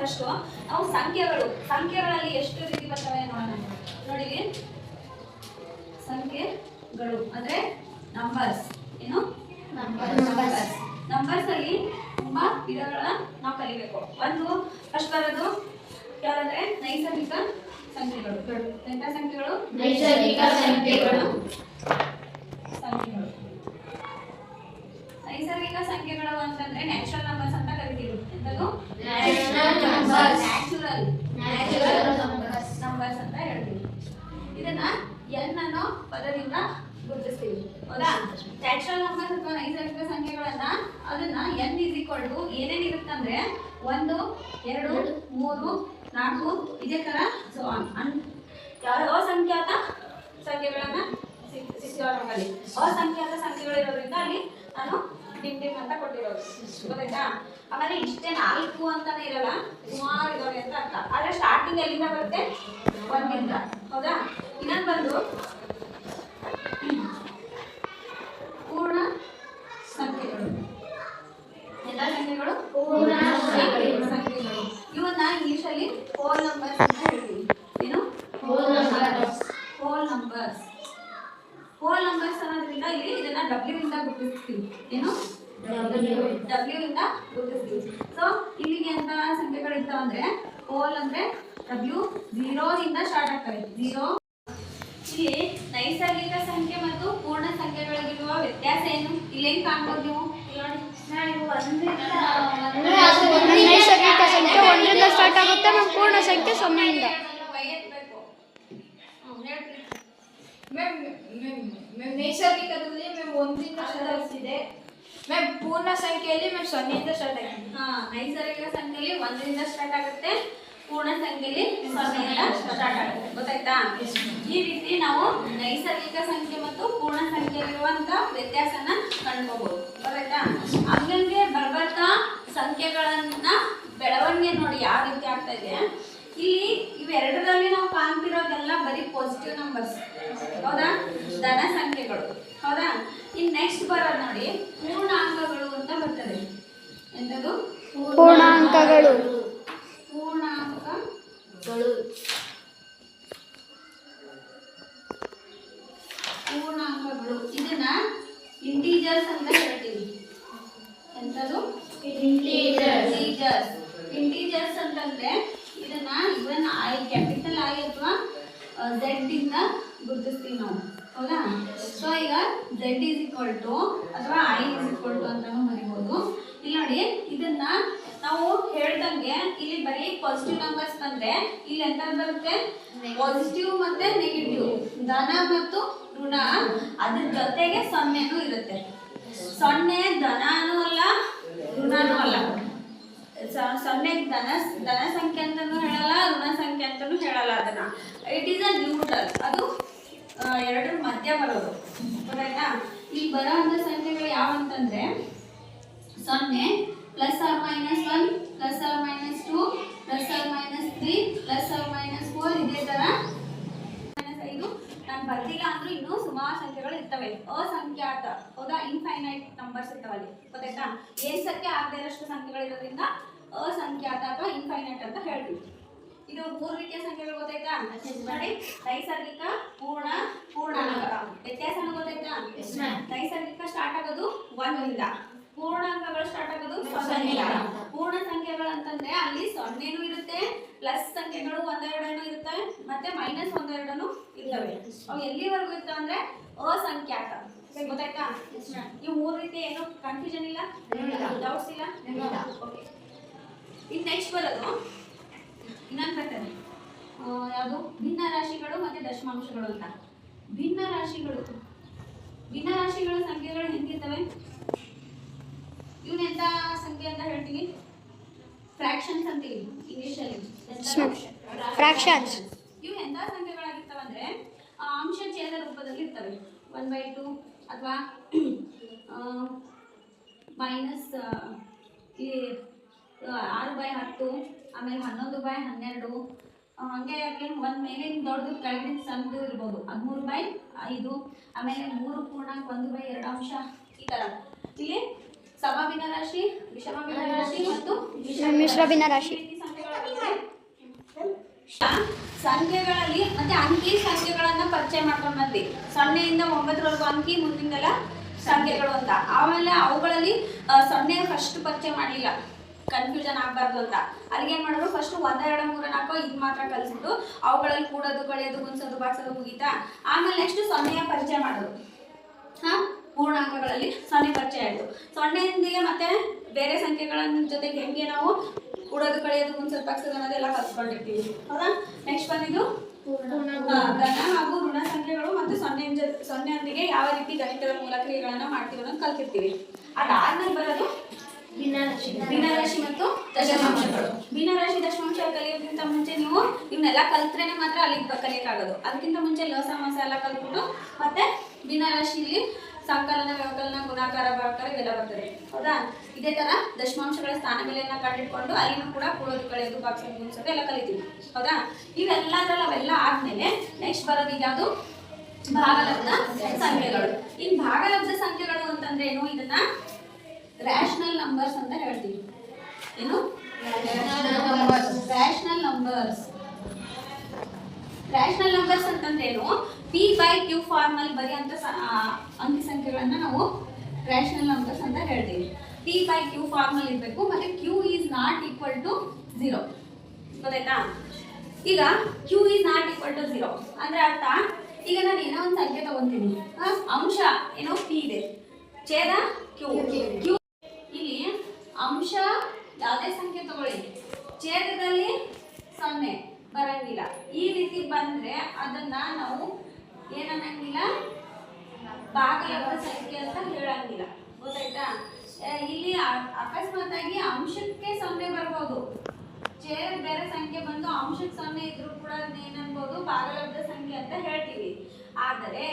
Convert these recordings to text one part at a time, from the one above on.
First ನಾವು ಸಂಖ್ಯೆಗಳಲ್ಲಿ ಎಷ್ಟು ರೀತಿ ಬರ್ತವೆ ನೋಡೋಣ. ನೋಡಿ, ಸಂಖ್ಯೆಗಳು ಅಂದ್ರೆ ನಂಬರ್ಸ್. ಏನು ನಂಬರ್ಸ್ ಅಲ್ಲಿ ತುಂಬಾ ವಿಧಗಳ ನಾವು ಕಲಿಬೇಕು. ಒಂದು ಫಸ್ಟ್ ಬರೋದು ಯಾವಂದ್ರೆ ನೈಸರ್ಗಿಕ ಸಂಖ್ಯೆಗಳು. ಎಂತ ಸಂಖ್ಯೆಗಳು? ನೈಸರ್ಗಿಕ ಸಂಖ್ಯೆಗಳು. ನೈಸರ್ಗಿಕ ಸಂಖ್ಯೆಗಳು ಅಂತಂದ್ರೆ ನ್ಯಾಚುರಲ್ ನಂಬರ್ಸ್ ಅಂತ ಕರಿತೀವಿ. ಎಂತದು? ನ್ಯಾಚುರಲ್ ನಂಬರ್ಸ್ ಅಂತ ಹೇಳ್ತೀವಿ. ಇದನ್ನ ಎನ್ ಅನ್ನೋ ಪದದಿಂದ ಗುರುತಿಸ್ತೀವಿ. ಹೌದಾ? ನ್ಯಾಚುರಲ್ ನಂಬರ್ಸ್ ಅಥವಾ ನೈಸರ್ಗಿಕ ಸಂಖ್ಯೆಗಳನ್ನ ಅದನ್ನ ಎನ್ ಇಸ್ ಈಕ್ವಲ್ ಟು ಏನೇನಿರುತ್ತಂದ್ರೆ 1, 2, 3, 4 ಇದೇ ತರ ಸೊ ಅಸಂಖ್ಯಾತ ಸಂಖ್ಯೆಗಳನ್ನ ಸಿಕ್ಕಿರೋದ್ರಲ್ಲಿ ಅಸಂಖ್ಯಾತ ಸಂಖ್ಯೆಗಳು ಇರೋದ್ರಿಂದ ಅಲ್ಲಿ ನಾನು ಟಿಮ್ ಅಂತ ಕೊಟ್ಟಿರೋದು. ಗೊತ್ತಾಯ್ತಾ? ಆಮೇಲೆ ಇಷ್ಟೇ 4 ಅಂತಾನೆ ಇರಲ್ಲ, ಸುಮಾರು ಇದಾವೆ ಅಂತ ಅರ್ಥ. ಆದ್ರೆ ಸ್ಟಾರ್ಟಿಂಗ್ ಎಲ್ಲಿಂದ ಬರುತ್ತೆ? 1 ಹೌದಾ? ಇನ್ನೊಂದು ಬಂದು ಪೂರ್ಣ ಸಂಖ್ಯೆಗಳು. ಎಲ್ಲ ಸಂಖ್ಯೆಗಳು ಪೂರ್ಣ ಸಂಖ್ಯೆಗಳು. ಇವನ್ನ ಇಂಗ್ಲಿಷ್ ಅಲ್ಲಿ ಹೋಲ್ ನಂಬರ್ಸ್ ಅಂತ ಹೇಳ್ತೀವಿ. ಏನು? ಹೋಲ್ ನಂಬರ್ಸ್ ಅನ್ನೋದ್ರಿಂದ ಇಲ್ಲಿ ಇದನ್ನ ಡಬ್ಲ್ಯೂ ಇಂದ ಗುರುತಿಸ್ತೀವಿ. ಏನು? ಡಬ್ಲ್ಯೂ ಇಂದ ಗುರುತಿಸ್ತೀವಿ. ಸೊ ಇಲ್ಲಿಗೆ ಅಂತ ಸಂಖ್ಯೆಗಳು ಇರ್ತಾವಂದ್ರೆ ಹೋಲ್ ಅಂದ್ರೆ ಡಬ್ಲ್ಯೂ 0 ಇಂದ ಸ್ಟಾರ್ಟ್ ಆಗ್ತವೆ. 0. ಇಲ್ಲಿ ನೈಸರ್ಗಿಕ ಸಂಖ್ಯೆ ಮತ್ತು ಪೂರ್ಣ ಸಂಖ್ಯೆಗಳಿಗಿರುವ ವ್ಯತ್ಯಾಸ ಏನು? ಇಲ್ಲೇನ್ ಕಾಣ್ಬೋದು ನೀವು? ನೈಸರ್ಗಿಕ ಸಂಖ್ಯೆ 1ರಿಂದ ಸ್ಟಾರ್ಟ್ ಆಗುತ್ತೆ, ಪೂರ್ಣ ಸಂಖ್ಯೆ 0ಯಿಂದ. ನೈಸರ್ಗಿಕದಲ್ಲಿ 1ರಿಂದ ಸ್ಟಾರ್ಟ್ ಆಗ್ತಿದೆ. ಪೂರ್ಣ ಸಂಖ್ಯೆಯಲ್ಲಿ 0ಯಿಂದ ಸ್ಟಾರ್ಟ್ ಆಗಿದೆ. ನೈಸರ್ಗಿಕ ಸಂಖ್ಯೆಯಲ್ಲಿ 1ರಿಂದ ಸ್ಟಾರ್ಟ್ ಆಗುತ್ತೆ, ಪೂರ್ಣ ಸಂಖ್ಯೆಯಲ್ಲಿ 0ಯಿಂದ ಸ್ಟಾರ್ಟ್ ಆಗುತ್ತೆ. ಗೊತ್ತಾಯ್ತಾ? ಈ ರೀತಿ ನಾವು ನೈಸರ್ಗಿಕ ಸಂಖ್ಯೆ ಮತ್ತು ಪೂರ್ಣ ಸಂಖ್ಯೆಯಲ್ಲಿರುವಂತ ವ್ಯತ್ಯಾಸನ ಕಂಡುಕೋಬಹುದು. ಗೊತ್ತಾಯ್ತಾ? ಹಂಗಂಗೆ ಬರ್ಬರ್ತಾ ಸಂಖ್ಯೆಗಳನ್ನ ಬೆಳವಣಿಗೆ ನೋಡಿ ಯಾವ ರೀತಿ ಆಗ್ತಾ ಇದೆ. ಇಲ್ಲಿ ಇವೆರಡರಲ್ಲಿ ನಾವು ಕಾಣ್ತಿರೋದೆಲ್ಲ ಬರೀ ಪಾಸಿಟಿವ್ ನಂಬರ್ಸ್. ಹೌದಾ? ಧನ ಸಂಖ್ಯೆಗಳು. ಹೌದಾ? ಇನ್ ನೆಕ್ಸ್ಟ್ ಬರೋದು ನೋಡಿ ಪೂರ್ಣಾಂಕಗಳು ಅಂತ ಬರ್ತದೆ. ಎಂತದು? ಪೂರ್ಣಾಂಕಗಳು. ಇದನ್ನ ಇಂಟೀಜರ್ಸ್ ಅಂತ ಹೇಳ್ತೀವಿ. ಎಂತದು? ಇಂಟೀಜರ್ಸ್ ಅಂತಂದ್ರೆ ಇದನ್ನ ಇವನ್ ಕ್ಯಾಪಿಟಲ್ ಐ ಅಥವಾ ಝೆಡ್ ಇಂದ ಗುರುತಿಸ್ತೀವಿ ನಾವು. ಹೌದಾ? ಸೊ ಈಗ ಝೆಡ್ ಇಸ್ ಈಕ್ವಲ್ ಟು ಅಥವಾ ಐ ಇಸ್ ಈಕ್ವಲ್ ಟು ಅಂತಾನು ಬರೀಬಹುದು. ಇಲ್ಲಿ ನೋಡಿ, ಇದನ್ನ ನಾವು ಹೇಳ್ದಂಗೆ ಇಲ್ಲಿ ಬರೀ ಪಾಸಿಟಿವ್ ನಂಬರ್ಸ್ ಬಂದ್ರೆ ಇಲ್ಲಿ ಎಂತ ಬರುತ್ತೆ? ಪಾಸಿಟಿವ್ ಮತ್ತೆ ನೆಗೆಟಿವ್, ಧನ ಮತ್ತು ಋಣ, ಅದ್ರ ಜೊತೆಗೆ 0 ಇರುತ್ತೆ. 0 ಧನನೂ ಅಲ್ಲ ಋಣನೂ ಅಲ್ಲ. 0 ಧನ ಸಂಖ್ಯೆ ಅಂತಾನೂ ಹೇಳಲ್ಲ, ಋಣ ಸಂಖ್ಯೆ ಅಂತಾನೂ ಹೇಳಲ್ಲ. ಅದನ್ನ ಇಟ್ ಈಸ್ ಅ ನ್ಯೂಟ್ರಲ್. ಅದು ಎರಡರ ಮಧ್ಯ ಬರೋದು. ಗೊತ್ತಾಯ್ತಾ? ಇಲ್ಲಿ ಬರೋ ಅಂತ ಸಂಖ್ಯೆಗಳು ಯಾವಂತಂದ್ರೆ 0 +or -1 +or -2 +or -3 +or -4 ಇದೇ ತರ -5. ನಾನು ಬರ್ದಿಲ್ಲ ಅಂದ್ರೂ ಇನ್ನೂ ಸುಮಾರು ಸಂಖ್ಯೆಗಳು ಇರ್ತವೆ. ಅಸಂಖ್ಯಾತ. ಹೌದಾ? ಇನ್ಫೈನೈಟ್ ನಂಬರ್ಸ್ ಇರ್ತಾವಲ್ಲಿ. ಗೊತ್ತಾಯ್ತಾ? ಏನ್ ಸಂಖ್ಯೆ ಆಗದೇ ಇರೋಷ್ಟು ಸಂಖ್ಯೆಗಳು ಇರೋದ್ರಿಂದ ಅಸಂಖ್ಯಾತ ಅಥವಾ ಇನ್ಫೈನೈಟ್ ಅಂತ ಹೇಳ್ತೀವಿ. ಇದು 3 ರೀತಿಯ ಸಂಖ್ಯೆಗಳು. ಗೊತ್ತಾಯ್ತಾ? ನೋಡಿ, ನೈಸರ್ಗಿಕ, ಪೂರ್ಣಾಂಕ. ವ್ಯತ್ಯಾಸನ ಗೊತ್ತಾಯ್ತಾ? ನೈಸರ್ಗಿಕ ಸ್ಟಾರ್ಟ್ ಆಗೋದು 1 ಇಂದ, ಪೂರ್ಣಾಂಕಗಳು ಸ್ಟಾರ್ಟ್ ಆಗೋದು 0 ಇಂದ. ಪೂರ್ಣ ಸಂಖ್ಯೆಗಳು ಅಂತಂದ್ರೆ ಅಲ್ಲಿ 0 ಇರುತ್ತೆ, ಪ್ಲಸ್ ಸಂಖ್ಯೆಗಳು 1, 2 ಇರುತ್ತೆ, ಮತ್ತೆ -1, 2 ಇರ್ತವೆ. ಅವು ಎಲ್ಲಿವರೆಗೂ ಇರ್ತವೆ ಅಂದ್ರೆ ಅಸಂಖ್ಯಾತ. ಗೊತ್ತಾಯ್ತಾ? ಈ 3 ರೀತಿ ಏನು ಕನ್ಫ್ಯೂಷನ್ ಇಲ್ಲ, ಡೌಟ್ಸ್ ಇಲ್ಲ? ಓಕೆ. ಇನ್ನು ನೆಕ್ಸ್ಟ್ ಬರೋದು ಇನ್ನೊಂದು ಬರ್ತದೆ. ಯಾವುದು? ಭಿನ್ನ ರಾಶಿಗಳು ಮತ್ತೆ ದಶಮಾಂಶಗಳು ಅಂತ. ಭಿನ್ನ ರಾಶಿಗಳ ಸಂಖ್ಯೆಗಳು ಹೆಂಗಿರ್ತವೆ? ಇವನ್ ಎಂತ ಸಂಖ್ಯೆ ಅಂತ ಹೇಳ್ತೀವಿ? ಫ್ರಾಕ್ಷನ್ಸ್ ಅಂತೀವಿ ಇಂಗ್ಲಿಷಲ್ಲಿ. ಫ್ರಾಕ್ಷನ್ಸ್. ಇವು ಎಂತ ಸಂಖ್ಯೆಗಳಾಗಿರ್ತವಂದ್ರೆ ಅಂಶ ಛೇದ ರೂಪದಲ್ಲಿ ಇರ್ತವೆ. 1/2 ಅಥವಾ -6/10, ಆಮೇಲೆ 11/12, ಹಂಗೆ ಒಂದು ಮೇಲಿನ ದೊಡ್ಡದು ಕೆಳಗಿನ ಸಣ್ಣದು ಇರ್ಬೋದು. 13/5, ಆಮೇಲೆ 3 ಪೂರ್ಣಾಂಕ 1/2 ಅಂಶ, ಈ ಥರ. ಇಲ್ಲಿ ಸಮಭಿನ್ನ ರಾಶಿ, ವಿಷಮ ಭಿನ್ನ ರಾಶಿ ಮತ್ತು ಮಿಶ್ರ ಭಿನ್ನ ರಾಶಿ ಸಂಖ್ಯೆಗಳು ಸಂಖ್ಯೆಗಳಲ್ಲಿ ಮತ್ತೆ ಅಂಕಿ ಸಂಖ್ಯೆಗಳನ್ನ ಪರಿಚಯ ಮಾಡ್ಕೊಂಡು ಬಂದ್ವಿ. 0ಯಿಂದ 9ರವರೆಗೂ ಅಂಕಿ, ಮುಂದಿಂದೆಲ್ಲ ಸಂಖ್ಯೆಗಳು ಅಂತ. ಆಮೇಲೆ ಅವುಗಳಲ್ಲಿ 0 ಫಸ್ಟ್ ಪರಿಚಯ ಮಾಡಲಿಲ್ಲ, ಕನ್ಫ್ಯೂಷನ್ ಆಗಬಾರ್ದು ಅಂತ. ಅಲ್ಲಿಗೆ ಏನು ಮಾಡೋದು, ಫಸ್ಟ್ 1, 2, 3, 4 ಇದು ಮಾತ್ರ ಕಲಿಸ್ಬಿಟ್ಟು ಅವುಗಳಲ್ಲಿ ಕೂಡೋದು, ಕಳೆಯೋದು, ಗುಣಿಸೋದು, ಬಾಗಿಸೋದು ಮುಗೀತಾ. ಆಮೇಲೆ ನೆಕ್ಸ್ಟ್ 0 ಪರಿಚಯ ಮಾಡೋದು. ಪೂರ್ಣಾಂಕಗಳಲ್ಲಿ 0 ಪರಿಚಯ ಆಯಿತು. 0ಯೊಂದಿಗೆ ಮತ್ತೆ ಬೇರೆ ಸಂಖ್ಯೆಗಳ ಜೊತೆಗೆ ಹೆಂಗೆ ನಾವು ಕೂಡೋದು, ಕಳೆಯೋದು, ಗುಣಿಸೋದು, ಬಾಗಿಸೋದು ಅನ್ನೋದೆಲ್ಲ ಕಲ್ತ್ಕೊಂಡಿರ್ತೀವಿ. ಹೌದಾ? ನೆಕ್ಸ್ಟ್ ಬಂದಿದ್ದು ಧನ ಹಾಗೂ ಋಣ ಸಂಖ್ಯೆಗಳು ಮತ್ತು 0ಯೊಂದಿಗೆ ಯಾವ ರೀತಿ ಗಣಿತದ ಮೂಲ ಕ್ರಿಯೆಗಳನ್ನ ಮಾಡ್ತೀವಿ ಅನ್ನೋದು ಕಲ್ತಿರ್ತೀವಿ. ಅದಾದ್ಮೇಲೆ ಬರೋದು ಭಿನ್ನರಾಶಿ ಮತ್ತು ದಶಮಾಂಶಗಳು. ಭಿನ್ನರಾಶಿ ದಶಮಾಂಶ ಕಲಿಯೋಕ್ಕಿಂತ ಮುಂಚೆ ನೀವು ಇವನ್ನೆಲ್ಲ ಕಲ್ತ್ರೇನೆ ಮಾತ್ರ ಅಲ್ಲಿಗೆ ಕಲಿಯಕ್ಕಾಗೋದು. ಅದಕ್ಕಿಂತ ಮುಂಚೆ ಲಸಮಾಸ ಎಲ್ಲ ಕಲ್ತ್ಬಿಟ್ಟು ಮತ್ತೆ ಭಿನ್ನರಾಶಿಯಲ್ಲಿ ಸಂಕಲನ, ವ್ಯವಕಲನ, ಗುಣಾಕಾರ, ಭಾಗಾಕಾರ ಇವೆಲ್ಲ ಬರ್ತದೆ. ಹೌದಾ? ಇದೇ ತರ ದಶಮಾಂಶಗಳ ಸ್ಥಾನ ಬೆಲೆಯನ್ನ ಕಂಡಿಟ್ಕೊಂಡು ಅಲ್ಲಿನೂ ಕೂಡ ಕೂಡೋದು, ಕಳೆಯೋದು, ಬಾಗಿಸೋದು, ಗುಣಿಸೋದು ಎಲ್ಲ ಕಲಿತೀವಿ. ಹೌದಾ? ಅವೆಲ್ಲ ಆದ್ಮೇಲೆ ನೆಕ್ಸ್ಟ್ ಬರೋದು ಯಾವುದು, ಭಾಗಲಬ್ಧ ಸಂಖ್ಯೆಗಳು. ಇನ್ ಭಾಗಲಬ್ಧ ಸಂಖ್ಯೆಗಳು ಅಂತಂದ್ರೆ ಏನು, ಇದನ್ನ ರ್ಯಾಷನಲ್ ನಂಬರ್ಸ್ ಅಂತ ಹೇಳ್ತೀವಿ. ಏನು? Rational numbers. ರ್ಯಾಷನಲ್ ನಂಬರ್ಸ್ ಅಂತಂದ್ರೆ ಏನು, P/Q ಫಾರ್ಮಲ್ಲಿ ಬರೆಯುವಂತ ಅಂಕಿ ಸಂಖ್ಯೆಗಳನ್ನ ನಾವು ರ್ಯಾಷನಲ್ ನಂಬರ್ಸ್ ಅಂತ ಹೇಳ್ತೀವಿ. P/Q ಫಾರ್ಮಲ್ಲಿ ಇರಬೇಕು, ಮತ್ತೆ Q is not equal to 0. ಗೊತ್ತಾಯ್ತಾ? ಈಗ Q is not equal to 0 ಅಂದ್ರೆ ಅರ್ಥ, ಈಗ ನಾನು ಏನೋ ಒಂದು ಸಂಖ್ಯೆ ತಗೊಂತೀನಿ, ಅಂಶ ಏನೋ P ಇದೆ, ಛೇದ Q. ಇಲ್ಲಿ ಅಂಶ ಯಾವುದೇ ಸಂಖ್ಯೆ ತಗೊಳ್ಳಿ, ಛೇದದಲ್ಲಿ 0 ಬರಂಗಿಲ್ಲ. ಈ ರೀತಿ ಬಂದ್ರೆ ಅದನ್ನ ನಾವು ಏನನ್ನಂಗಿಲ್ಲ, ಭಾಗಲಬ್ಧ ಸಂಖ್ಯೆ ಅಂತ ಹೇಳಂಗಿಲ್ಲ. ಗೊತ್ತಾಯ್ತಾ? ಇಲ್ಲಿ ಅಕಸ್ಮಾತ್ ಆಗಿ ಅಂಶಕ್ಕೆ 0 ಬರ್ಬೋದು, ಛೇದ ಬೇರೆ ಸಂಖ್ಯೆ ಬಂದು ಅಂಶಕ್ಕೆ 0 ಇದ್ರೂ ಕೂಡ ಏನನ್ಬೋದು, ಭಾಗಲಬ್ಧ ಸಂಖ್ಯೆ ಅಂತ ಹೇಳ್ತೀವಿ. ಆದರೆ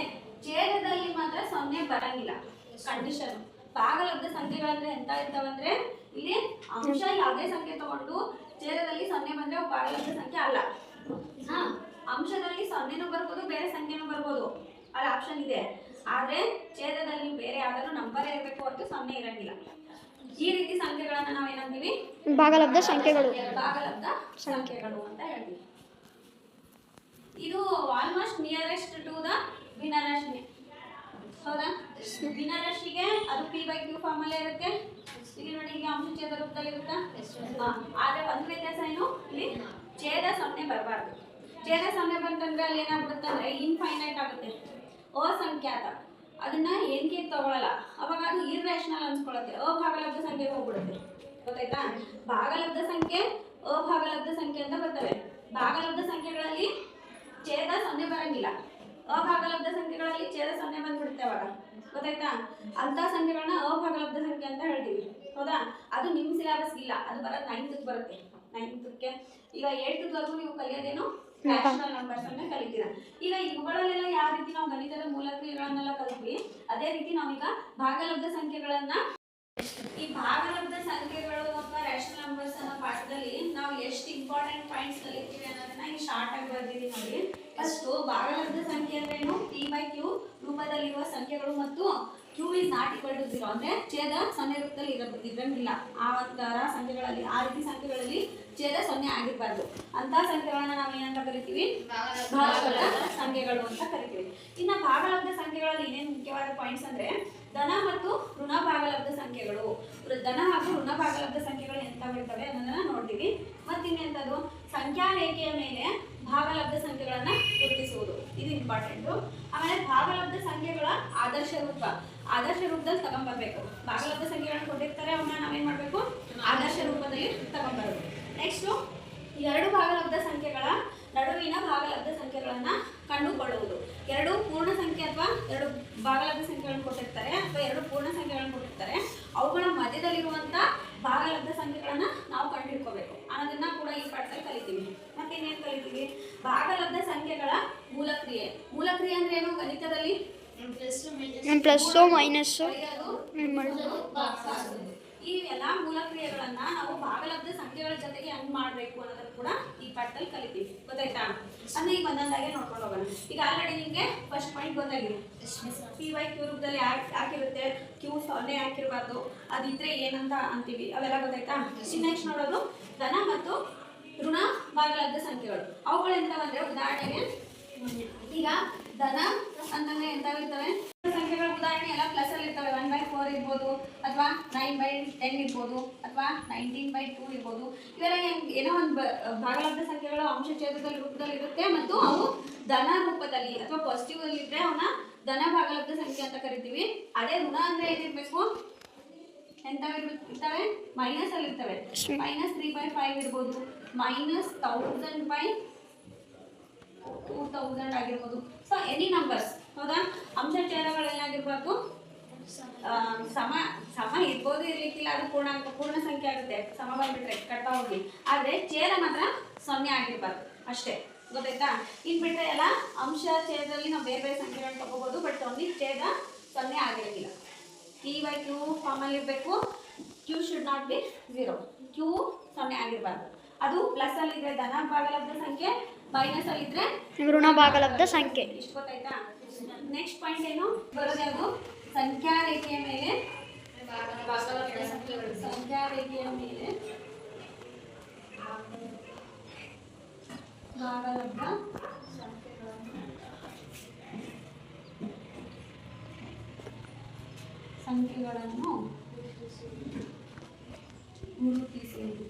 ಛೇದದಲ್ಲಿ ಮಾತ್ರ 0 ಬರಂಗಿಲ್ಲ. ಕಂಡೀಷನ್ ಭಾಗಲಬ್ಧ ಸಂಖ್ಯೆಗಳಂದ್ರೆ ಎಂತ ಇರ್ತಾವಂದ್ರೆ, ಇಲ್ಲಿ ಅಂಶ ಯಾವುದೇ ಸಂಖ್ಯೆ ತಗೊಂಡು ಛೇದದಲ್ಲಿ 0 ಬಂದ್ರೆ ಅವು ಭಾಗಲಬ್ಧ ಸಂಖ್ಯೆ ಅಲ್ಲ. ಅಂಶದಲ್ಲಿ 0ನೂ ಬರ್ಬೋದು, ಬೇರೆ ಸಂಖ್ಯೆನೂ ಬರ್ಬೋದು, ಅಲ್ಲಿ ಆಪ್ಷನ್ ಇದೆ. ಆದ್ರೆ ಛೇದದಲ್ಲಿ ಬೇರೆ ಯಾವ್ದಾದ್ರು ನಂಬರ್ ಇರಬೇಕು ಹೊರತು 0 ಇರಂಗಿಲ್ಲ. ಈ ರೀತಿ ಸಂಖ್ಯೆಗಳನ್ನ ನಾವು ಏನಂತೀವಿ, ಭಾಗಲಬ್ಧ ಸಂಖ್ಯೆಗಳು. ಭಾಗಲಬ್ಧ ಸಂಖ್ಯೆಗಳು ಅಂತ ಹೇಳ್ತೀವಿ. ಇದು ಆಲ್ಮೋಸ್ಟ್ ನಿಯರೆಸ್ಟ್ ಟು ದ ಭಿನ್ನರಾಶಿನೇ. ಹೌದಾ? ಭಿನ್ನರಾಶಿಗೆ ಅದು P/Q ಫಾರ್ಮಲ್ಲೇ ಇರುತ್ತೆ. ಇಲ್ಲಿ ನೋಡಿ, ಈಗ ಅಂಶ ಛೇದ ರೂಪದಲ್ಲಿ ಇರುತ್ತಾ? ಆದ್ರೆ ಒಂದು ವ್ಯತ್ಯಾಸ ಏನು, ಇಲ್ಲಿ ಛೇದ 0 ಬರಬಾರ್ದು. ಛೇದ 0 ಬಂತಂದ್ರೆ ಅಲ್ಲಿ ಏನಾಗ್ಬಿಡುತ್ತೆ ಅಂದ್ರೆ ಇನ್ಫೈನೈಟ್ ಆಗುತ್ತೆ, ಅಸಂಖ್ಯಾತ. ಅದನ್ನ ಏನಕ್ಕೆ ತಗೊಳ್ಳಲ್ಲ, ಅವಾಗ ಅದು ಇರ್ರೇಷನಲ್ ಅನ್ಸ್ಕೊಳ್ಳುತ್ತೆ, ಅಭಾಗಲಬ್ಧ ಸಂಖ್ಯೆಗೆ ಹೋಗ್ಬಿಡುತ್ತೆ. ಗೊತ್ತಾಯ್ತಾ? ಭಾಗಲಬ್ಧ ಸಂಖ್ಯೆ, ಅಭಾಗಲಬ್ಧ ಸಂಖ್ಯೆ ಅಂತ ಬರ್ತವೆ. ಭಾಗಲಬ್ಧ ಸಂಖ್ಯೆಗಳಲ್ಲಿ ಛೇದ 0 ಬರಂಗಿಲ್ಲ, ಅಭಾಗಲಬ್ಧ ಸಂಖ್ಯೆಗಳಲ್ಲಿ ಛೇದ 0 ಬಂದ್ಬಿಡುತ್ತೆ ಅವಾಗ. ಗೊತ್ತಾಯ್ತಾ? ಅಂತ ಸಂಖ್ಯೆಗಳನ್ನ ಅಭಾಗಲಬ್ಧ ಸಂಖ್ಯೆ ಅಂತ ಹೇಳ್ತೀವಿ. ಹೌದಾ? ಅದು ನಿಮ್ಮ ಸಿಲೆಬಸ್ ಇಲ್ಲ, ಅದು ಬರೋದು 9th ಬರುತ್ತೆ. 9th ಈಗ 8th ನೀವು ಕಲಿಯೋದೇನು, ರ್ಯಾಷನಲ್ ನಂಬರ್ಸ್ ಅನ್ನ ಕಲಿತೀರಾ. ಈಗ ಇವುಗಳಲ್ಲೆಲ್ಲ ಯಾವ ರೀತಿ ನಾವು ಗಣಿತದ ಮೂಲ ಕ್ರಿಯೆಗಳನ್ನೆಲ್ಲ ಕಲಿತೀವಿ, ಅದೇ ರೀತಿ ನಾವೀಗ ಭಾಗಲಬ್ಧ ಸಂಖ್ಯೆಗಳನ್ನ, ಈ ಭಾಗಲಬ್ಧ ಸಂಖ್ಯೆಗಳು ಅಥವಾ ರ್ಯಾಷನಲ್ ನಂಬರ್ಸ್ ಅನ್ನೋ ಪಾಠದಲ್ಲಿ ನಾವು ಎಷ್ಟು ಇಂಪಾರ್ಟೆಂಟ್ ಪಾಯಿಂಟ್ಸ್ ಕಲಿತೀವಿ ಅನ್ನೋದನ್ನ ಈ ಶಾರ್ಟ್ ಆಗಿ ಬರ್ದಿದ್ದೀವಿ ನೋಡಿ. ಫಸ್ಟ್ ಭಾಗಲಬ್ಧ ಸಂಖ್ಯೆ ಅಂದ್ರೆ ಏನು, P/Q ರೂಪದಲ್ಲಿರುವ ಸಂಖ್ಯೆಗಳು ಮತ್ತು Q is not equal to 0 ಅಂದ್ರೆ ಛೇದ 0 ರೂಪದಲ್ಲಿ ಇರಂಗಿಲ್ಲ. ಆ ಒಂಥರ ಸಂಖ್ಯೆಗಳಲ್ಲಿ, ಆ ರೀತಿ ಸಂಖ್ಯೆಗಳಲ್ಲಿ ಛೇದ 0 ಆಗಿರಬಾರ್ದು. ಅಂತ ಸಂಖ್ಯೆಗಳನ್ನ ನಾವು ಏನಂತ ಕರಿತೀವಿ, ಭಾಗಲಬ್ಧ ಸಂಖ್ಯೆಗಳು ಅಂತ ಕರಿತೀವಿ. ಇನ್ನು ಭಾಗಲಬ್ಧ ಸಂಖ್ಯೆಗಳಲ್ಲಿ ಏನೇನು ಮುಖ್ಯವಾದ ಪಾಯಿಂಟ್ಸ್ ಅಂದ್ರೆ, ಧನ ಮತ್ತು ಋಣ ಭಾಗಲಬ್ಧ ಸಂಖ್ಯೆಗಳು. ಧನ ಹಾಗೂ ಋಣ ಭಾಗಲಬ್ಧ ಸಂಖ್ಯೆಗಳು ಎಂತಾಗಿರ್ತವೆ ಅನ್ನೋದನ್ನ ನೋಡ್ತೀವಿ. ಮತ್ತಿನ್ನೆಂಥದ್ದು, ಸಂಖ್ಯಾ ರೇಖೆಯ ಮೇಲೆ ಭಾಗಲಬ್ಧ ಸಂಖ್ಯೆಗಳನ್ನ ಗುರುತಿಸುವುದು, ಇದು ಇಂಪಾರ್ಟೆಂಟು. ಆಮೇಲೆ ಭಾಗಲಬ್ಧ ಸಂಖ್ಯೆಗಳ ಆದರ್ಶ ರೂಪದಲ್ಲಿ ತಗೊಂಡ್ಬರ್ಬೇಕು. ಭಾಗಲಬ್ಧ ಸಂಖ್ಯೆಗಳನ್ನ ಕೊಟ್ಟಿರ್ತಾರೆ, ಅವನ್ನ ನಾವೇನ್ ಮಾಡ್ಬೇಕು, ಆದರ್ಶ ರೂಪದಲ್ಲಿ ತಗೊಂಡ್ಬರೋದು. ನೆಕ್ಸ್ಟು, 2 ಭಾಗಲಬ್ಧ ಸಂಖ್ಯೆಗಳ ನಡುವಿನ ಭಾಗಲಬ್ಧ ಸಂಖ್ಯೆಗಳನ್ನ ಕಂಡುಕೊಳ್ಳುವುದು. 2 ಪೂರ್ಣ ಸಂಖ್ಯೆ ಅಥವಾ 2 ಭಾಗಲಬ್ಧ ಸಂಖ್ಯೆಗಳನ್ನು ಕೊಟ್ಟಿರ್ತಾರೆ, ಅಥವಾ 2 ಪೂರ್ಣ ಸಂಖ್ಯೆಗಳನ್ನು ಕೊಟ್ಟಿರ್ತಾರೆ, ಅವುಗಳ ಮಧ್ಯದಲ್ಲಿರುವಂತ ಭಾಗಲಬ್ಧ ಸಂಖ್ಯೆಗಳನ್ನ ನಾವು ಕಂಡುಹಿಡ್ಕೋಬೇಕು ಅನ್ನೋದನ್ನ ಕೂಡ ಈ ಪಾಠದಲ್ಲಿ ಕಲಿತೀವಿ. ಮತ್ತೆ ಇನ್ನೇನು ಕಲಿತೀವಿ, ಭಾಗಲಬ್ಧ ಸಂಖ್ಯೆಗಳ ಮೂಲಕ್ರಿಯೆ. ಮೂಲಕ್ರಿಯೆ ಅಂದ್ರೆ ಏನು, ಗಣಿತದಲ್ಲಿ ಪ್ಲಸ್ಸು ಮೈನಸ್ಸು ಈ ಎಲ್ಲ ಮೂಲಕ್ರಿಯೆಗಳನ್ನ ನಾವು ಭಾಗಲಬ್ಧ ಸಂಖ್ಯೆಗಳ ಜೊತೆಗೆ ಹೆಂಗ್ ಮಾಡ್ಬೇಕು ಅನ್ನೋದನ್ನ ಕೂಡ ಈ ಪಾಠದಲ್ಲಿ ಕಲಿತೀವಿ. ಗೊತ್ತಾಯ್ತಾ? ಅಂದ್ರೆ ಈಗ ಒಂದೊಂದಾಗೆ ನೋಡ್ಕೊಂಡು ಹೋಗೋಣ. ಈಗ ಆಲ್ರೆಡಿ ನಿಮಗೆ ಫಸ್ಟ್ ಪಾಯಿಂಟ್ ಗೊತ್ತಾಗಿದೆ, P/Q ರೂಪದಲ್ಲಿ ಯಾಕಿರುತ್ತೆ, Q 0 ಹಾಕಿರಬಾರ್ದು, ಅದಿದ್ರೆ ಏನಂತ ಅಂತೀವಿ, ಅವೆಲ್ಲ ಗೊತ್ತಾಯ್ತಾ? ನೆಕ್ಸ್ಟ್ ನೋಡೋದು ಧನ ಮತ್ತು ಋಣ ಭಾಗಲಬ್ಧ ಸಂಖ್ಯೆಗಳು. ಅವುಗಳು ಎಂತವಂದ್ರೆ ಉದಾಹರಣೆಗೆ ಈಗ ಧನ ಅಂತಂದ್ರೆ ಎಂತಾವಿರ್ತವೆ ಸಂಖ್ಯೆಗಳ ಉದಾಹರಣೆ ಎಲ್ಲ ಪ್ಲಸ್ ಅಲ್ಲಿ ಇರ್ತವೆ. 1/4 ಇರ್ಬೋದು, ಅಥವಾ 9/10 ಇರ್ಬೋದು, ಅಥವಾ 19/2 ಇರ್ಬೋದು. ಇವೆಲ್ಲ ಏನೋ ಒಂದು ಭಾಗಲಬ್ಧ ಸಂಖ್ಯೆಗಳು ಅಂಶ ಛೇದದಲ್ಲಿ ರೂಪದಲ್ಲಿ ಇರುತ್ತೆ, ಮತ್ತು ಅವು ಧನ ರೂಪದಲ್ಲಿ ಅಥವಾ ಪಾಸಿಟಿವ್ ಅಲ್ಲಿ ಇದ್ರೆ ಅವನ್ನ ಧನ ಭಾಗಲಬ್ಧ ಸಂಖ್ಯೆ ಅಂತ ಕರಿತೀವಿ. ಅದೇ ಋಣ ಅಂದ್ರೆ ಏನಿರ್ಬೇಕು, ಎಂತಾವಿರ್ತವೆ ಮೈನಸ್ ಅಲ್ಲಿ ಇರ್ತವೆ. -3/5 ಇರ್ಬೋದು, -1000/2000 ಆಗಿರ್ಬೋದು. ಸೊ ಎನಿ ನಂಬರ್ಸ್, ಹೌದಾ? ಅಂಶ ಛೇದಗಳು ಏನಾಗಿರ್ಬೇಕು, ಸಮ ಇರ್ಬೋದು, ಇರ್ಲಿಕ್ಕಿಲ್ಲ, ಅದು ಪೂರ್ಣ ಸಂಖ್ಯೆ ಆಗುತ್ತೆ. ಸಮ ಬಂದ್ಬಿಟ್ರೆ ಕಟ್ತಾ ಹೋಗಿ, ಆದ್ರೆ ಛೇದ ಮಾತ್ರ 0 ಆಗಿರ್ಬಾರ್ದು ಅಷ್ಟೇ. ಗೊತ್ತಾಯ್ತಾ? ಇನ್ ಬಿಟ್ರೆ ಎಲ್ಲ ಅಂಶ ಛೇದದಲ್ಲಿ ನಾವು ಬೇರೆ ಬೇರೆ ಸಂಖ್ಯೆಗಳನ್ನ ತಗೋಬಹುದು, ಬಟ್ ಓನ್ಲಿ ಛೇದ 0 ಆಗಿರಂಗಿಲ್ಲ. P/Q ಫಾರ್ಮ್ ಅಲ್ಲಿ ಇರಬೇಕು. Q should not be 0. Q 0 ಆಗಿರಬಾರ್ದು. ಅದು ಪ್ಲಸ್ ಅಲ್ಲಿ ಇದ್ರೆ ಧನ ಭಾಗಲಬ್ಧ ಸಂಖ್ಯೆ, ಮೈನಸ್ ಅಲ್ಲಿ ಇದ್ರೆ ಋಣ ಭಾಗಲಬ್ಧ ಸಂಖ್ಯೆ. ಇಷ್ಟು ಗೊತ್ತಾಯ್ತಾ? ನೆಕ್ಸ್ಟ್ ಪಾಯಿಂಟ್ ಏನು ಬರೋದು, ಯಾವುದು? ಸಂಖ್ಯಾ ರೇಖೆಯ ಮೇಲೆ ಸಂಖ್ಯಾ ರೇಖೆಯ ಮೇಲೆ ಭಾಗಲಬ್ಧ ಸಂಖ್ಯೆಗಳನ್ನು ಗುರುತಿಸುವುದು.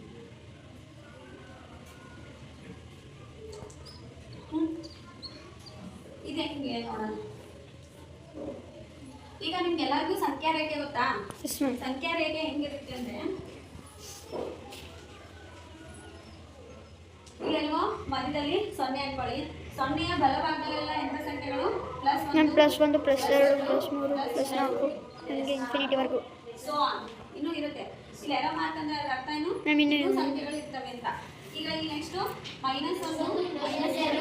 ಇದು ಹೆಂಗೆ ನೋಡೋಣ. ಈಗ ನಿಮ್ಗೆಲ್ಲರಿಗೂ ಸಂಖ್ಯಾ ರೇಖೆ ಗೊತ್ತಾ? ಸಂಖ್ಯಾ ರೇಖೆ ಹೆಂಗಿರುತ್ತೆ ಅಂದ್ರೆ, ಇಲ್ಲೆಲ್ವೋ ಮಧ್ಯದಲ್ಲಿ 0 ಅನ್ಕೊಳ್ಳಿ. 0ಯ ಬಲಭಾಗದಲ್ಲೆಲ್ಲ ಎಂತ ಸಂಖ್ಯೆಗಳು? +1 +1 +2 +3 +4 ಹೀಗೆ ಇನ್ಫಿನಿಟಿವರೆಗೂ. ಸೊ ಇನ್ನೂ ಇರುತ್ತೆ. ಇಲ್ಲಿ ಎರ ಮಾತಂದ್ರೆ ಅದ್ರ ಅರ್ಥ ಏನು? ಇನ್ನೂ ಸಂಖ್ಯೆಗಳು ಇರ್ತವೆ ಅಂತ. ಈಗ ಇಲ್ಲಿ ನೆಕ್ಸ್ಟ್ -1 -2 -3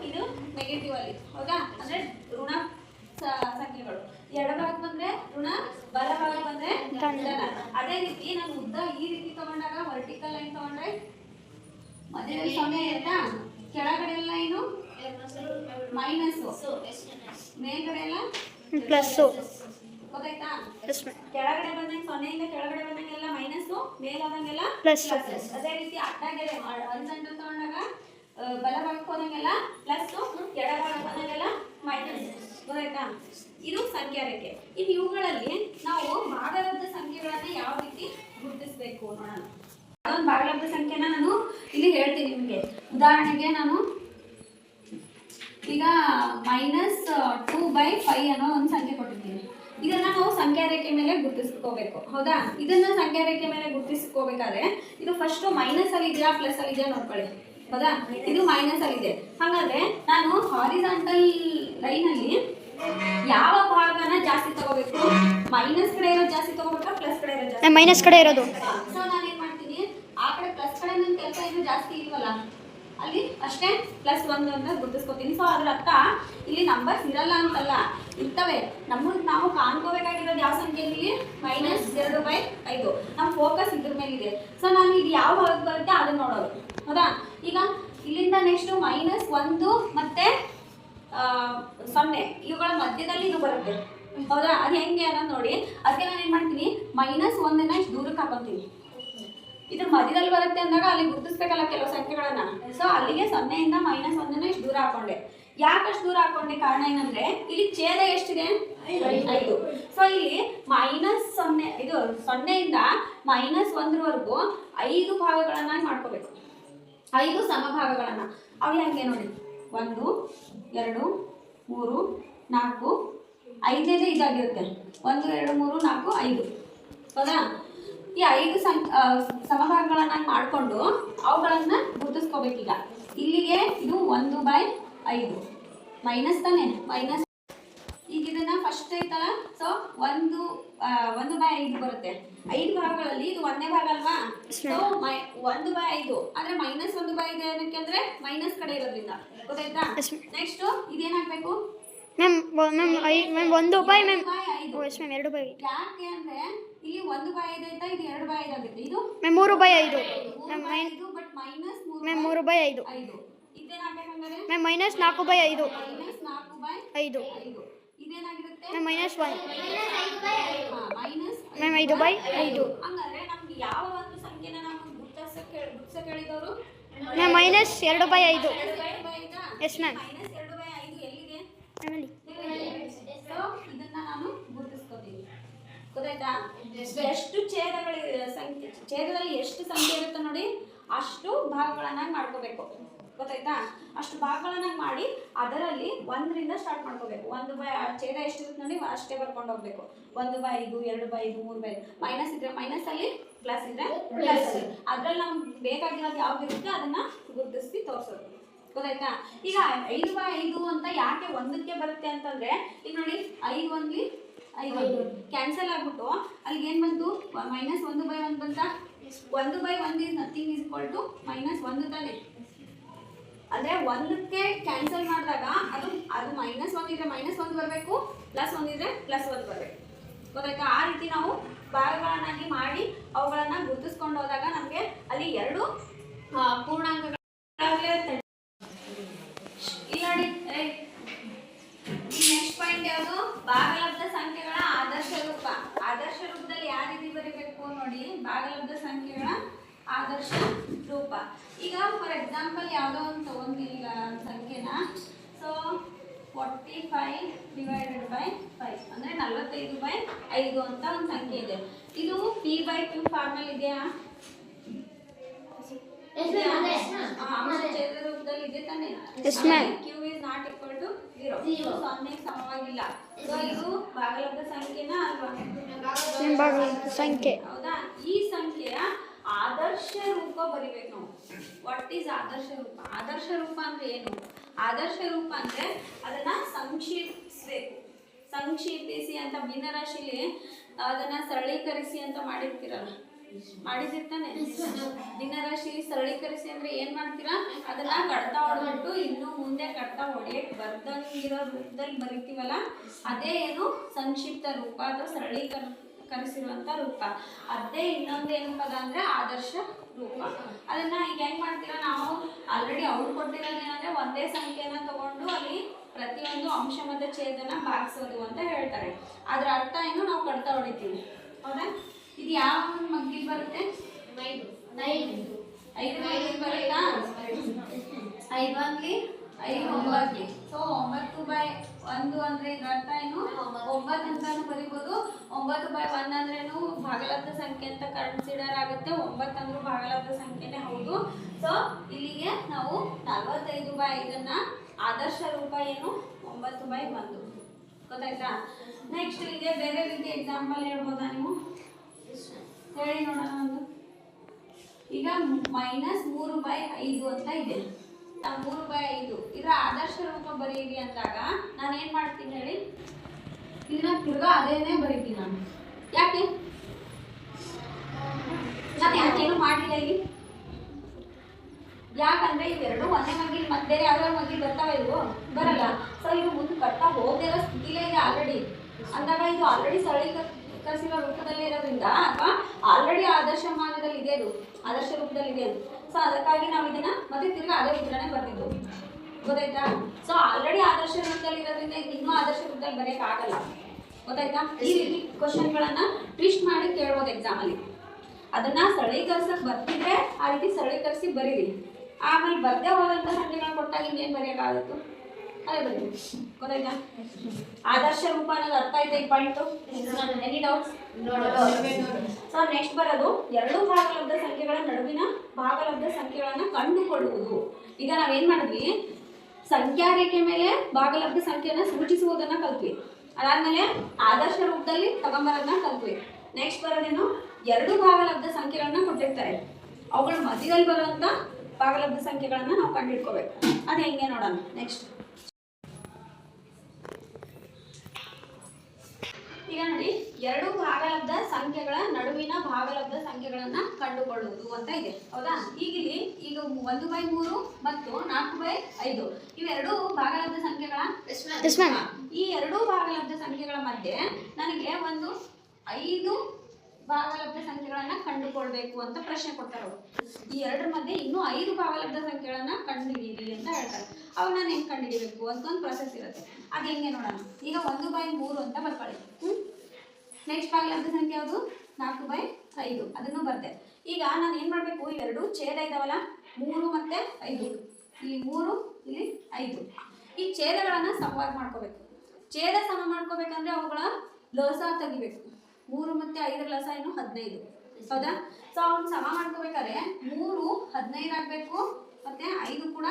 ಇದು ನೆಗೆಟಿವ್ ಅಲ್ಲಿ, ಹೌದಾ? ಅಂದ್ರೆ ಋಣ ಸಂಖ್ಯೆಗಳು. ಎಡಭಾಗ ಬಂದ್ರೆ ಋಣ, ಬಲಭಾಗ ಬಂದ್ರೆ ಧನ. ಅದೇ ರೀತಿ ನಾನು ಉದ್ದ ಈ ರೀತಿ ತಗೊಂಡಾಗ ವರ್ಟಿಕಲ್ ಲೈನ್ ತಗೊಂಡ್ರೆ ಮಧ್ಯದಲ್ಲಿ 0 ಇರುತ್ತಾ, ಕೆಳಗಡೆ ಎಲ್ಲ ಏನು ಮೈನಸ್, ಮೇಲ್ಗಡೆ ಎಲ್ಲ ಪ್ಲಸ್. ಗೊತ್ತಾಯ್ತಾ? ಕೆಳಗಡೆ ಬಂದಂಗೆ 0 ಇಂದ ಕೆಳಗಡೆ ಬಂದಂಗೆಲ್ಲ ಮೈನಸ್, ಮೇಲಾದಂಗೆಲ್ಲ ಪ್ಲಸ್. ಅದೇ ರೀತಿ ಅಡ್ಡಗೆರೆ ಹಾರಿಜಾಂಟಲ್ ತಗೊಂಡಾಗ ಬಲಭಾಗಕ್ಕೆ ಹೋದಂಗೆಲ್ಲ ಪ್ಲಸ್, ಎಡಭಾಗಕ್ಕೆ ಹೋದಂಗೆಲ್ಲ ಮೈನಸ್. ಗೊತ್ತಾಯ್ತಾ? ಇದು ಸಂಖ್ಯಾ ರೇಖೆ. ಇನ್ನು ಇವುಗಳಲ್ಲಿ ನಾವು ಭಾಗಲಬ್ಧ ಸಂಖ್ಯೆಗಳನ್ನ ಯಾವ ರೀತಿ ಗುರುತಿಸಬೇಕು ನೋಡೋಣ. ಒಂದು ಭಾಗಲಬ್ಧ ಸಂಖ್ಯೆನ ನಾನು ಇಲ್ಲಿ ಹೇಳ್ತೀನಿ ನಿಮಗೆ. ಉದಾಹರಣೆಗೆ ನಾನು ಈಗ -2/5 ಅನ್ನೋ ಒಂದು ಸಂಖ್ಯೆ ಕೊಟ್ಟಿದ್ದೀನಿ. ಇದನ್ನ ನಾವು ಸಂಖ್ಯಾ ರೇಖೆ ಮೇಲೆ ಗುರುತಿಸ್ಕೋಬೇಕು, ಹೌದಾ? ಇದನ್ನ ಸಂಖ್ಯಾ ರೇಖೆ ಮೇಲೆ ಗುರುತಿಸ್ಕೋಬೇಕಾದ್ರೆ ಇದು ಫಸ್ಟ್ ಮೈನಸ್ ಅಲ್ಲಿ ಇದೆಯಾ ಪ್ಲಸ್ ಅಲ್ಲಿ ಇದೆಯಾ ನೋಡ್ಕೊಳ್ಳಿ, ಹೌದಾ? ಇದು ಮೈನಸ್ ಅಲ್ಲಿ ಇದೆ. ಹಾಗಾದ್ರೆ ನಾನು ಹಾರಿಜಾಂಟಲ್ ಲೈನ್ ಅಲ್ಲಿ ಯಾವ ಭಾಗನ ಜಾಸ್ತಿ ತಗೋಬೇಕು? ಮೈನಸ್ ಕಡೆ ಇರೋದು ಜಾಸ್ತಿ ತಗೋಬೇಕಾ, ಪ್ಲಸ್ ಕಡೆ ಇರೋದು ಜಾಸ್ತಿ? ಮೈನಸ್ ಕಡೆ ಇರೋದು. ಸೊ ನಾನು ಏನ್ ಮಾಡ್ತೀನಿ, ಆ ಕಡೆ ಪ್ಲಸ್ ಕಡೆ ನನ್ನ ಕೆಲಸ ಏನು ಜಾಸ್ತಿ ಇಲ್ವಲ್ಲ, ಅಲ್ಲಿ ಅಷ್ಟೇ +1 ಅಂತ ಗುರುತಿಸ್ಕೊತೀನಿ. ಸೊ ಅದ್ರ ಅರ್ಥ ಇಲ್ಲಿ ನಂಬರ್ಸ್ ಇರಲ್ಲ ಅಂತಲ್ಲ, ಇರ್ತವೆ. ನಾವು ಕಾಣ್ಕೋಬೇಕಾಗಿರೋದು ಯಾವ ಸಂಖ್ಯೆಯಲ್ಲಿ? -2/5. ನಮ್ಮ ಫೋಕಸ್ ಇದ್ರ ಮೇಲಿದೆ. ಸೊ ನಾನು ಇದು ಯಾವ ಭಾಗಕ್ಕೆ ಬರುತ್ತೆ ಅದನ್ನ ನೋಡೋದು, ಹೌದಾ? ಈಗ ಇಲ್ಲಿಂದ ನೆಕ್ಸ್ಟ್ -1 ಮತ್ತೆ 0 ಇವುಗಳ ಮಧ್ಯದಲ್ಲಿ ಇದು ಬರುತ್ತೆ, ಹೌದಾ? ಅದು ಹೆಂಗೆ ಅನ್ನೋದು ನೋಡಿ. ಅದಕ್ಕೆ ನಾನು ಏನು ಮಾಡ್ತೀನಿ, -1ನ ಇಷ್ಟು ದೂರಕ್ಕೆ ಹಾಕೊತೀನಿ. ಇದ್ರ ಮಧ್ಯದಲ್ಲಿ ಬರುತ್ತೆ ಅಂದಾಗ ಅಲ್ಲಿ ಗುರುತಿಸ್ಬೇಕಲ್ಲ ಕೆಲವು ಸಂಖ್ಯೆಗಳನ್ನ. ಸೊ ಅಲ್ಲಿಗೆ 0 ಇಂದ -1ನ ಇಷ್ಟು ದೂರ ಹಾಕೊಂಡೆ. ಯಾಕಷ್ಟು ದೂರ ಹಾಕೊಂಡೆ? ಕಾರಣ ಏನಂದ್ರೆ ಇಲ್ಲಿ ಛೇದ ಎಷ್ಟಿದೆ? 5. ಸೊ ಇಲ್ಲಿ -0 ಇದು 0 ಇಂದ -1ವರೆಗೂ 5 ಭಾಗಗಳನ್ನಾಗಿ ಮಾಡ್ಕೋಬೇಕು, 5 ಸಮಭಾಗಗಳನ್ನ. ಅವು ಹೆಂಗೆ ನೋಡಿ, 1 2 3 4 5 ಇದಾಗಿರುತ್ತೆ. 1 2 3 4 5, ಹೌದಾ? ಈ 5 ಸಮಭಾಗಗಳನ್ನಾಗಿ ಮಾಡಿಕೊಂಡು ಅವುಗಳನ್ನು ಗುರುತಿಸ್ಕೋಬೇಕೀಗ. ಇಲ್ಲಿಗೆ ಇದು 1/5 ಮೈನಸ್ ತಾನೆ, ಮೈನಸ್. ಈಗ ಇದನ್ನ ಫಸ್ಟ್ ಐತಲ್ಲ, ಸೊ 1/5 ಬರುತ್ತೆ. 5 ಭಾಗಗಳಲ್ಲಿ ಇದು 1ನೇ ಭಾಗ ಅಲ್ವಾ? ಸೊ 1/5 ಅಂದ್ರೆ -1/5 ಏನಕ್ಕೆ ಅಂದ್ರೆ ಮೈನಸ್ ಕಡೆ ಇರೋದ್ರಿಂದ, ಗೊತ್ತಾಯ್ತಾ? Next ಇದೇನಾಗಬೇಕು ma'am? 1/5 ಯಾಕೆ ಅಂದ್ರೆ ಇಲ್ಲಿ 1/5 ಐತಾ, ಇದು 2/5 ಆಗುತ್ತೆ. ಇದು ಮ್ಯಾಮ್ 3/5 ಬಟ್ ಮೈನಸ್ ಮ್ಯಾಮ್ 3/5 ಇದೇನಾಗಬೇಕಂದ್ರೆ ಮ್ಯಾಮ್ -4/5 -4/5 ಇದೇನಾಗಿರುತ್ತೆ ಮ್ಯಾಮ್ -1 ಮೈನಸ್ ಮ್ಯಾಮ್ 5/5. ಹಂಗಾದ್ರೆ ನಮ್ಗೆ ಯಾವ ಒಂದು ಸಂಖ್ಯೆನ ನಾವು ಗುರ್ತಿಸಕ್ಕೆ ಕೇಳಿದವರು? ಮ್ಯಾಮ್ -2/5. Yes ma'am. -2/5 ಎಲ್ಲಿದೆ? ಸೊ ಇದನ್ನ ನಾನು ಗುರುತಿಸ್ಕೋತೀನಿ. ಗೊತ್ತಾಯ್ತಾ? ಎಷ್ಟು ಛೇದದಲ್ಲಿ ಎಷ್ಟು ಸಂಖ್ಯೆ ಇರುತ್ತೆ ನೋಡಿ, ಅಷ್ಟು ಭಾಗಗಳನ್ನಾಗಿ ಮಾಡ್ಕೋಬೇಕು. ಗೊತ್ತಾಯ್ತಾ? ಅಷ್ಟು ಭಾಗಗಳನ್ನಾಗಿ ಮಾಡಿ ಅದರಲ್ಲಿ 1ರಿಂದ ಸ್ಟಾರ್ಟ್ ಮಾಡ್ಕೋಬೇಕು. ಛೇದ ಎಷ್ಟಿರುತ್ತೆ ನೋಡಿ ಅಷ್ಟೇ ಬರ್ಕೊಂಡು ಹೋಗ್ಬೇಕು. 1/5, 2/5, 3/5. ಮೈನಸ್ ಇದ್ರೆ ಮೈನಸ್ ಅಲ್ಲಿ, ಪ್ಲಸ್ ಇದ್ರೆ ಪ್ಲಸ್ ಅಲ್ಲಿ. ಅದ್ರಲ್ಲಿ ನಮ್ಗೆ ಬೇಕಾಗಿರೋದು ಯಾವ್ದಿರುತ್ತೆ ಅದನ್ನ ಗುರುತಿಸಿ ತೋರಿಸೋದು. ಗೊತ್ತಾಯ್ತಾ? ಈಗ 5/5 ಅಂತ ಯಾಕೆ ಒಂದಕ್ಕೆ ಬರುತ್ತೆ ಅಂತಂದ್ರೆ, ಈಗ ನೋಡಿ 5 1 5 ಕ್ಯಾನ್ಸಲ್ ಆಗ್ಬಿಟ್ಟು ಅಲ್ಲಿಗೆ ಏನು ಬಂತು? -1/1 ಬಂತ. 1/1 is nothing is equal to -1 ತಾನೆ. ಅಂದರೆ 1ಕ್ಕೆ ಕ್ಯಾನ್ಸಲ್ ಮಾಡಿದಾಗ ಅದು -1 ಇದ್ರೆ -1 ಬರಬೇಕು, +1 ಇದ್ರೆ +1 ಬರಬೇಕು. ಗೊತ್ತಾಯ್ತಾ? ಆ ರೀತಿ ನಾವು ಭಾಗಗಳನ್ನಾಗಿ ಮಾಡಿ ಅವುಗಳನ್ನು ಗುರುತಿಸ್ಕೊಂಡು ಹೋದಾಗ ನಮಗೆ ಅಲ್ಲಿ 2 ಪೂರ್ಣಾಂಕಗಳು ಇಲ್ಲ ನೋಡಿ. ನೆಕ್ಸ್ಟ್ ಪಾಯಿಂಟ್ ಯಾವುದು? ಭಾಗಲಬ್ಧ ಸಂಖ್ಯೆಗಳ ಆದರ್ಶ ರೂಪ. ಆದರ್ಶ ರೂಪದಲ್ಲಿ ಯಾವ ರೀತಿ ಬರೀಬೇಕು ನೋಡಿ, ಭಾಗಲಬ್ಧ ಸಂಖ್ಯೆಗಳ ಆದರ್ಶ ರೂಪ. ಈಗ ಫಾರ್ ಎಕ್ಸಾಂಪಲ್ ಯಾವುದೋ ಒಂದು ತಗೊಂಡು ಈಗ ಸಂಖ್ಯೆನ, ಸೊ 45/5 ಅಂದರೆ 45/5 ಅಂತ ಒಂದು ಸಂಖ್ಯೆ ಇದೆ. ಇದು p/q ಫಾರ್ಮಲ್ ಇದೆಯಾ? ಛೇದ ರೂಪದಲ್ಲಿ ಇದೆ ತಾನೆ. q is not equal to 0. 0 ಸಮವಾಗಿಲ್ಲ. So ಇದು ಭಾಗಲಬ್ಧ ಸಂಖ್ಯೆನಾ ಅಲ್ವಾ? ಭಾಗಲಬ್ಧ ಸಂಖ್ಯೆ. ಹೌದಾ? ಈ ಸಂಖ್ಯೆಯ ಆದರ್ಶ ರೂಪ ಬರಿಬೇಕು ನಾವು. ವಾಟ್ ಈಸ್ ಆದರ್ಶ ರೂಪ? ಆದರ್ಶ ರೂಪ ಅಂದ್ರೆ ಏನು? ಆದರ್ಶ ರೂಪ ಅಂದ್ರೆ ಅದನ್ನ ಸಂಕ್ಷೇಪಿಸಬೇಕು. ಸಂಕ್ಷೇಪಿಸಿ ಅಂತ ಭಿನ್ನರಾಶಿಲಿ ಅದನ್ನ ಸರಳೀಕರಿಸಿ ಅಂತ ಮಾಡಿದಿರ್ತಾನೆ. ಭಿನ್ನರಾಶಿಲಿ ಸರಳೀಕರಿಸಿ ಅಂದ್ರೆ ಏನ್ ಮಾಡ್ತೀರಾ? ಅದನ್ನ ಕಡ್ತಾ ಹೊಡೆದ್ಬಿಟ್ಟು ಇನ್ನು ಮುಂದೆ ಕಡ್ತಾ ಹೊಡೆಯಕ್ ಬರ್ದಂಗಿರೋ ರೂಪದಲ್ಲಿ ಬರಿತೀವಲ್ಲ, ಅದೇ ಏನು ಸಂಕ್ಷಿಪ್ತ ರೂಪ ಅಥವಾ ಸರಳೀಕರಿಸಿರುವಂತ ರೂಪ. ಅದೇ ಇನ್ನೊಂದೇನು ಪದ ಅಂದ್ರೆ ಆದರ್ಶ ರೂಪ. ಅದನ್ನ ಈಗ ಹೆಂಗ್ ಮಾಡ್ತೀರಾ? ನಾವು ಆಲ್ರೆಡಿ ಅವ್ರು ಕೊಟ್ಟಿರೋದೇನಂದ್ರೆ ಒಂದೇ ಸಂಖ್ಯೆನ ತಗೊಂಡು ಅಲ್ಲಿ ಪ್ರತಿಯೊಂದು ಅಂಶ ಮತ್ತು ಛೇದನ ಭಾಗಿಸೋದು ಅಂತ ಹೇಳ್ತಾರೆ. ಅದ್ರ ಅರ್ಥ ಏನು? ನಾವು ಕಡ್ತಾ ಹೊಡಿತೀವಿ. ಹೌದಾ? ಇದು ಯಾವ ಮಗ್ಗಿಲ್ ಬರುತ್ತೆ? 5 ಮಗ್ಗಿಲ್ ಬರುತ್ತಾ? 5 1 5 9. ಸೊ 9/1 ಅಂದ್ರೆ ಇದ್ರ ಅರ್ಥ ಏನು? 9 ಅಂತಾನು ಬರಿಬೋದು. 9/1 ಅಂದ್ರೇನು ಭಾಗಲಬ್ಧ ಸಂಖ್ಯೆ ಅಂತ ಕನ್ಸಿಡರ್ ಆಗುತ್ತೆ. 9 ಅಂದ್ರೂ ಭಾಗಲಬ್ಧ ಸಂಖ್ಯೆನೇ ಹೌದು. ಸೊ ಇಲ್ಲಿಗೆ ನಾವು 45/5 ಆದರ್ಶ ರೂಪ ಏನು? 9/1. ಗೊತ್ತಾಯ್ತಾ? ನೆಕ್ಸ್ಟ್ ಇಲ್ಲಿಗೆ ಬೇರೆ ರೀತಿ ಎಕ್ಸಾಂಪಲ್ ಹೇಳ್ಬೋದಾ ನೀವು? ಹೇಳಿ ನೋಡೋಣ ಒಂದು. ಈಗ -3/5 ಅಂತ ಇದೆ. 3/5 ಇದರ ಆದರ್ಶ ರೂಪ ಬರೀರಿ ಅಂದಾಗ ನಾನು ಏನು ಮಾಡ್ತೀನಿ ಹೇಳಿ? ಇದನ್ನ ತಿರ್ಗಾ ಅದೇನೇ ಬರೀತೀನಿ ನಾನು. ಯಾಕೆ? ನಾನು ಯಾಕೇನು ಮಾಡಿಲ್ಲ ಇಲ್ಲಿ. ಯಾಕಂದ್ರೆ ಇವೆರಡು ಒಂದೇ ಮಗ್ಗಿಲ್ ಮತ್ತೆ ಬೇರೆ ಯಾವ್ಯಾವ ಮಗ್ಗಿಲ್ ಬರ್ತಾವ? ಇವು ಬರಲ್ಲ. ಸೊ ಇದು ಮುಂದೆ ಕಟ್ತಾ ಹೋಗಿರೋ ಸ್ಥಿತಿಲೇ ಇದೆ ಆಲ್ರೆಡಿ. ಅಂದಾಗ ಇದು ಆಲ್ರೆಡಿ ಸರಳೀಕರಿಸಿರೋ ರೂಪದಲ್ಲೇ ಇರೋದ್ರಿಂದ ಅಥವಾ ಆಲ್ರೆಡಿ ಆದರ್ಶ ಮಾನದಲ್ಲಿ ಇದೆ, ಅದು ಆದರ್ಶ ರೂಪದಲ್ಲಿ ಇದೆ ಅದು. ಸೊ ಅದಕ್ಕಾಗಿ ನಾವು ಇದನ್ನ ಮತ್ತೆ ತಿರ್ಗಾ ಅದೇ ರೂಪದಲ್ಲೇ ಬರ್ತಿದ್ದು. ಗೊತ್ತಾಯ್ತಾ? ಸೊ ಆಲ್ರೆಡಿ ಆದರ್ಶ ರೂಪದಲ್ಲಿ ಇರೋದ್ರಿಂದ ಇನ್ನೂ ಆದರ್ಶ ರೂಪದಲ್ಲಿ ಬರೆಯಕ್ಕೆ ಆಗಲ್ಲ. ಗೊತ್ತಾಯ್ತಾ? ಈ ರೀತಿ ಕ್ವಶನ್ಗಳನ್ನ ಟ್ವಿಸ್ಟ್ ಮಾಡಿ ಕೇಳ್ಬೋದು ಎಕ್ಸಾಮಲ್ಲಿ. ಅದನ್ನ ಸರಳೀಕರಿಸಕ್ಕೆ ಬರ್ತಿದ್ರೆ ಆ ರೀತಿ ಸರಳೀಕರಿಸಿ ಬರೀರಿ. ಆಮೇಲೆ ಬರ್ದೇ ಹೋದಂಥ ಸಂಖ್ಯೆಗಳನ್ನ ಕೊಟ್ಟಾಗ ಇನ್ನೇನು ಬರೆಯೋಕ್ಕಾಗುತ್ತೋ ಅದೇ ಬರೀ. ಗೊತ್ತಾಯ್ತಾ? ಆದರ್ಶ ರೂಪ ಅನ್ನೋದು ಅರ್ಥ ಆಯ್ತಾ ಈ point? Any doubts? So next ಬರೋದು 2 ಭಾಗಲಬ್ಧ ಸಂಖ್ಯೆಗಳ ನಡುವಿನ ಭಾಗಲಬ್ಧ ಸಂಖ್ಯೆಗಳನ್ನ ಕಂಡುಕೊಳ್ಳುವುದು. ಈಗ ನಾವೇನ್ ಮಾಡಿದ್ವಿ? ಸಂಖ್ಯಾ ರೇಖೆ ಮೇಲೆ ಭಾಗಲಬ್ಧ ಸಂಖ್ಯೆಯನ್ನು ಸೂಚಿಸುವುದನ್ನ ಕಲ್ತ್ವಿ. ಅದಾದ್ಮೇಲೆ ಆದರ್ಶ ರೂಪದಲ್ಲಿ ತಗೊಂಬರೋದನ್ನ ಕಲ್ತ್ವಿ. ನೆಕ್ಸ್ಟ್ ಬರೋದೇನು? 2 ಭಾಗಲಬ್ಧ ಸಂಖ್ಯೆಗಳನ್ನ ಕೊಟ್ಟಿರ್ತಾರೆ. ಅವುಗಳ ಮಧ್ಯದಲ್ಲಿ ಬರುವಂತ ಭಾಗಲಬ್ಧ ಸಂಖ್ಯೆಗಳನ್ನ ನಾವು ಕಂಡುಹಿಡ್ಕೋಬೇಕು. ಅದು ಹೆಂಗೆ ನೋಡೋಣ ನೆಕ್ಸ್ಟ್. ಈಗ ನೋಡಿ, 2 ಭಾಗಲಬ್ಧ ಸಂಖ್ಯೆಗಳ ನಡುವಿನ ಭಾಗಲಬ್ಧ ಸಂಖ್ಯೆಗಳನ್ನ ಕಂಡುಕೊಳ್ಳುವುದು ಅಂತ ಇದೆ. ಹೌದಾ? ಈಗ 1/3 ಮತ್ತು 4/5 ಇವೆರಡು ಭಾಗಲಬ್ಧ ಸಂಖ್ಯೆಗಳ. ಈ 2 ಭಾಗಲಬ್ಧ ಸಂಖ್ಯೆಗಳ ಮಧ್ಯೆ ನನಗೆ ಒಂದು 5 ಭಾಗಲಬ್ಧ ಸಂಖ್ಯೆಗಳನ್ನ ಕಂಡುಕೊಳ್ಬೇಕು ಅಂತ ಪ್ರಶ್ನೆ ಕೊಡ್ತಾರೆ ಅವರು. ಈ 2 ಮಧ್ಯೆ ಇನ್ನೂ 5 ಭಾಗಲಬ್ಧ ಸಂಖ್ಯೆಗಳನ್ನ ಕಂಡುಹಿಡಿಯಿರಿ ಅಂತ ಹೇಳ್ತಾರೆ. ಅವಾಗ ನಾನು ಹೆಂಗೆ ಕಂಡುಹಿಡಿಬೇಕು ಅಂತ ಒಂದು ಪ್ರೊಸೆಸ್ ಇರುತ್ತೆ. ಅದು ಹೆಂಗೆ ನೋಡೋಣ. ಈಗ 1/3 ಅಂತ ಬರ್ಕೊಳ್ಳಿ. ನೆಕ್ಸ್ಟ್ ಭಾಗಲಬ್ಧ ಸಂಖ್ಯೆ ಯಾವುದು 4/5 ಅದನ್ನು ಬರುತ್ತೆ. ಈಗ ನಾನು ಏನು ಮಾಡಬೇಕು, ಇವೆರಡು ಛೇದ ಇದಾವಲ್ಲ 3 ಮತ್ತು 5, ಇಲ್ಲಿ 3 ಇಲ್ಲಿ 5, ಈ ಛೇದಗಳನ್ನು ಸಮವಾಗಿ ಮಾಡ್ಕೋಬೇಕು. ಛೇದ ಸಮ ಮಾಡ್ಕೋಬೇಕಂದ್ರೆ ಅವುಗಳ ಲಸ ತೆಗಿಬೇಕು. 3 ಮತ್ತು 5 ಲಸ ಏನು 15, ಹೌದಾ? ಸೊ ಅವ್ನು ಸಮ ಮಾಡ್ಕೋಬೇಕಾದ್ರೆ 3 15 ಆಗಬೇಕು ಮತ್ತು 5 ಕೂಡ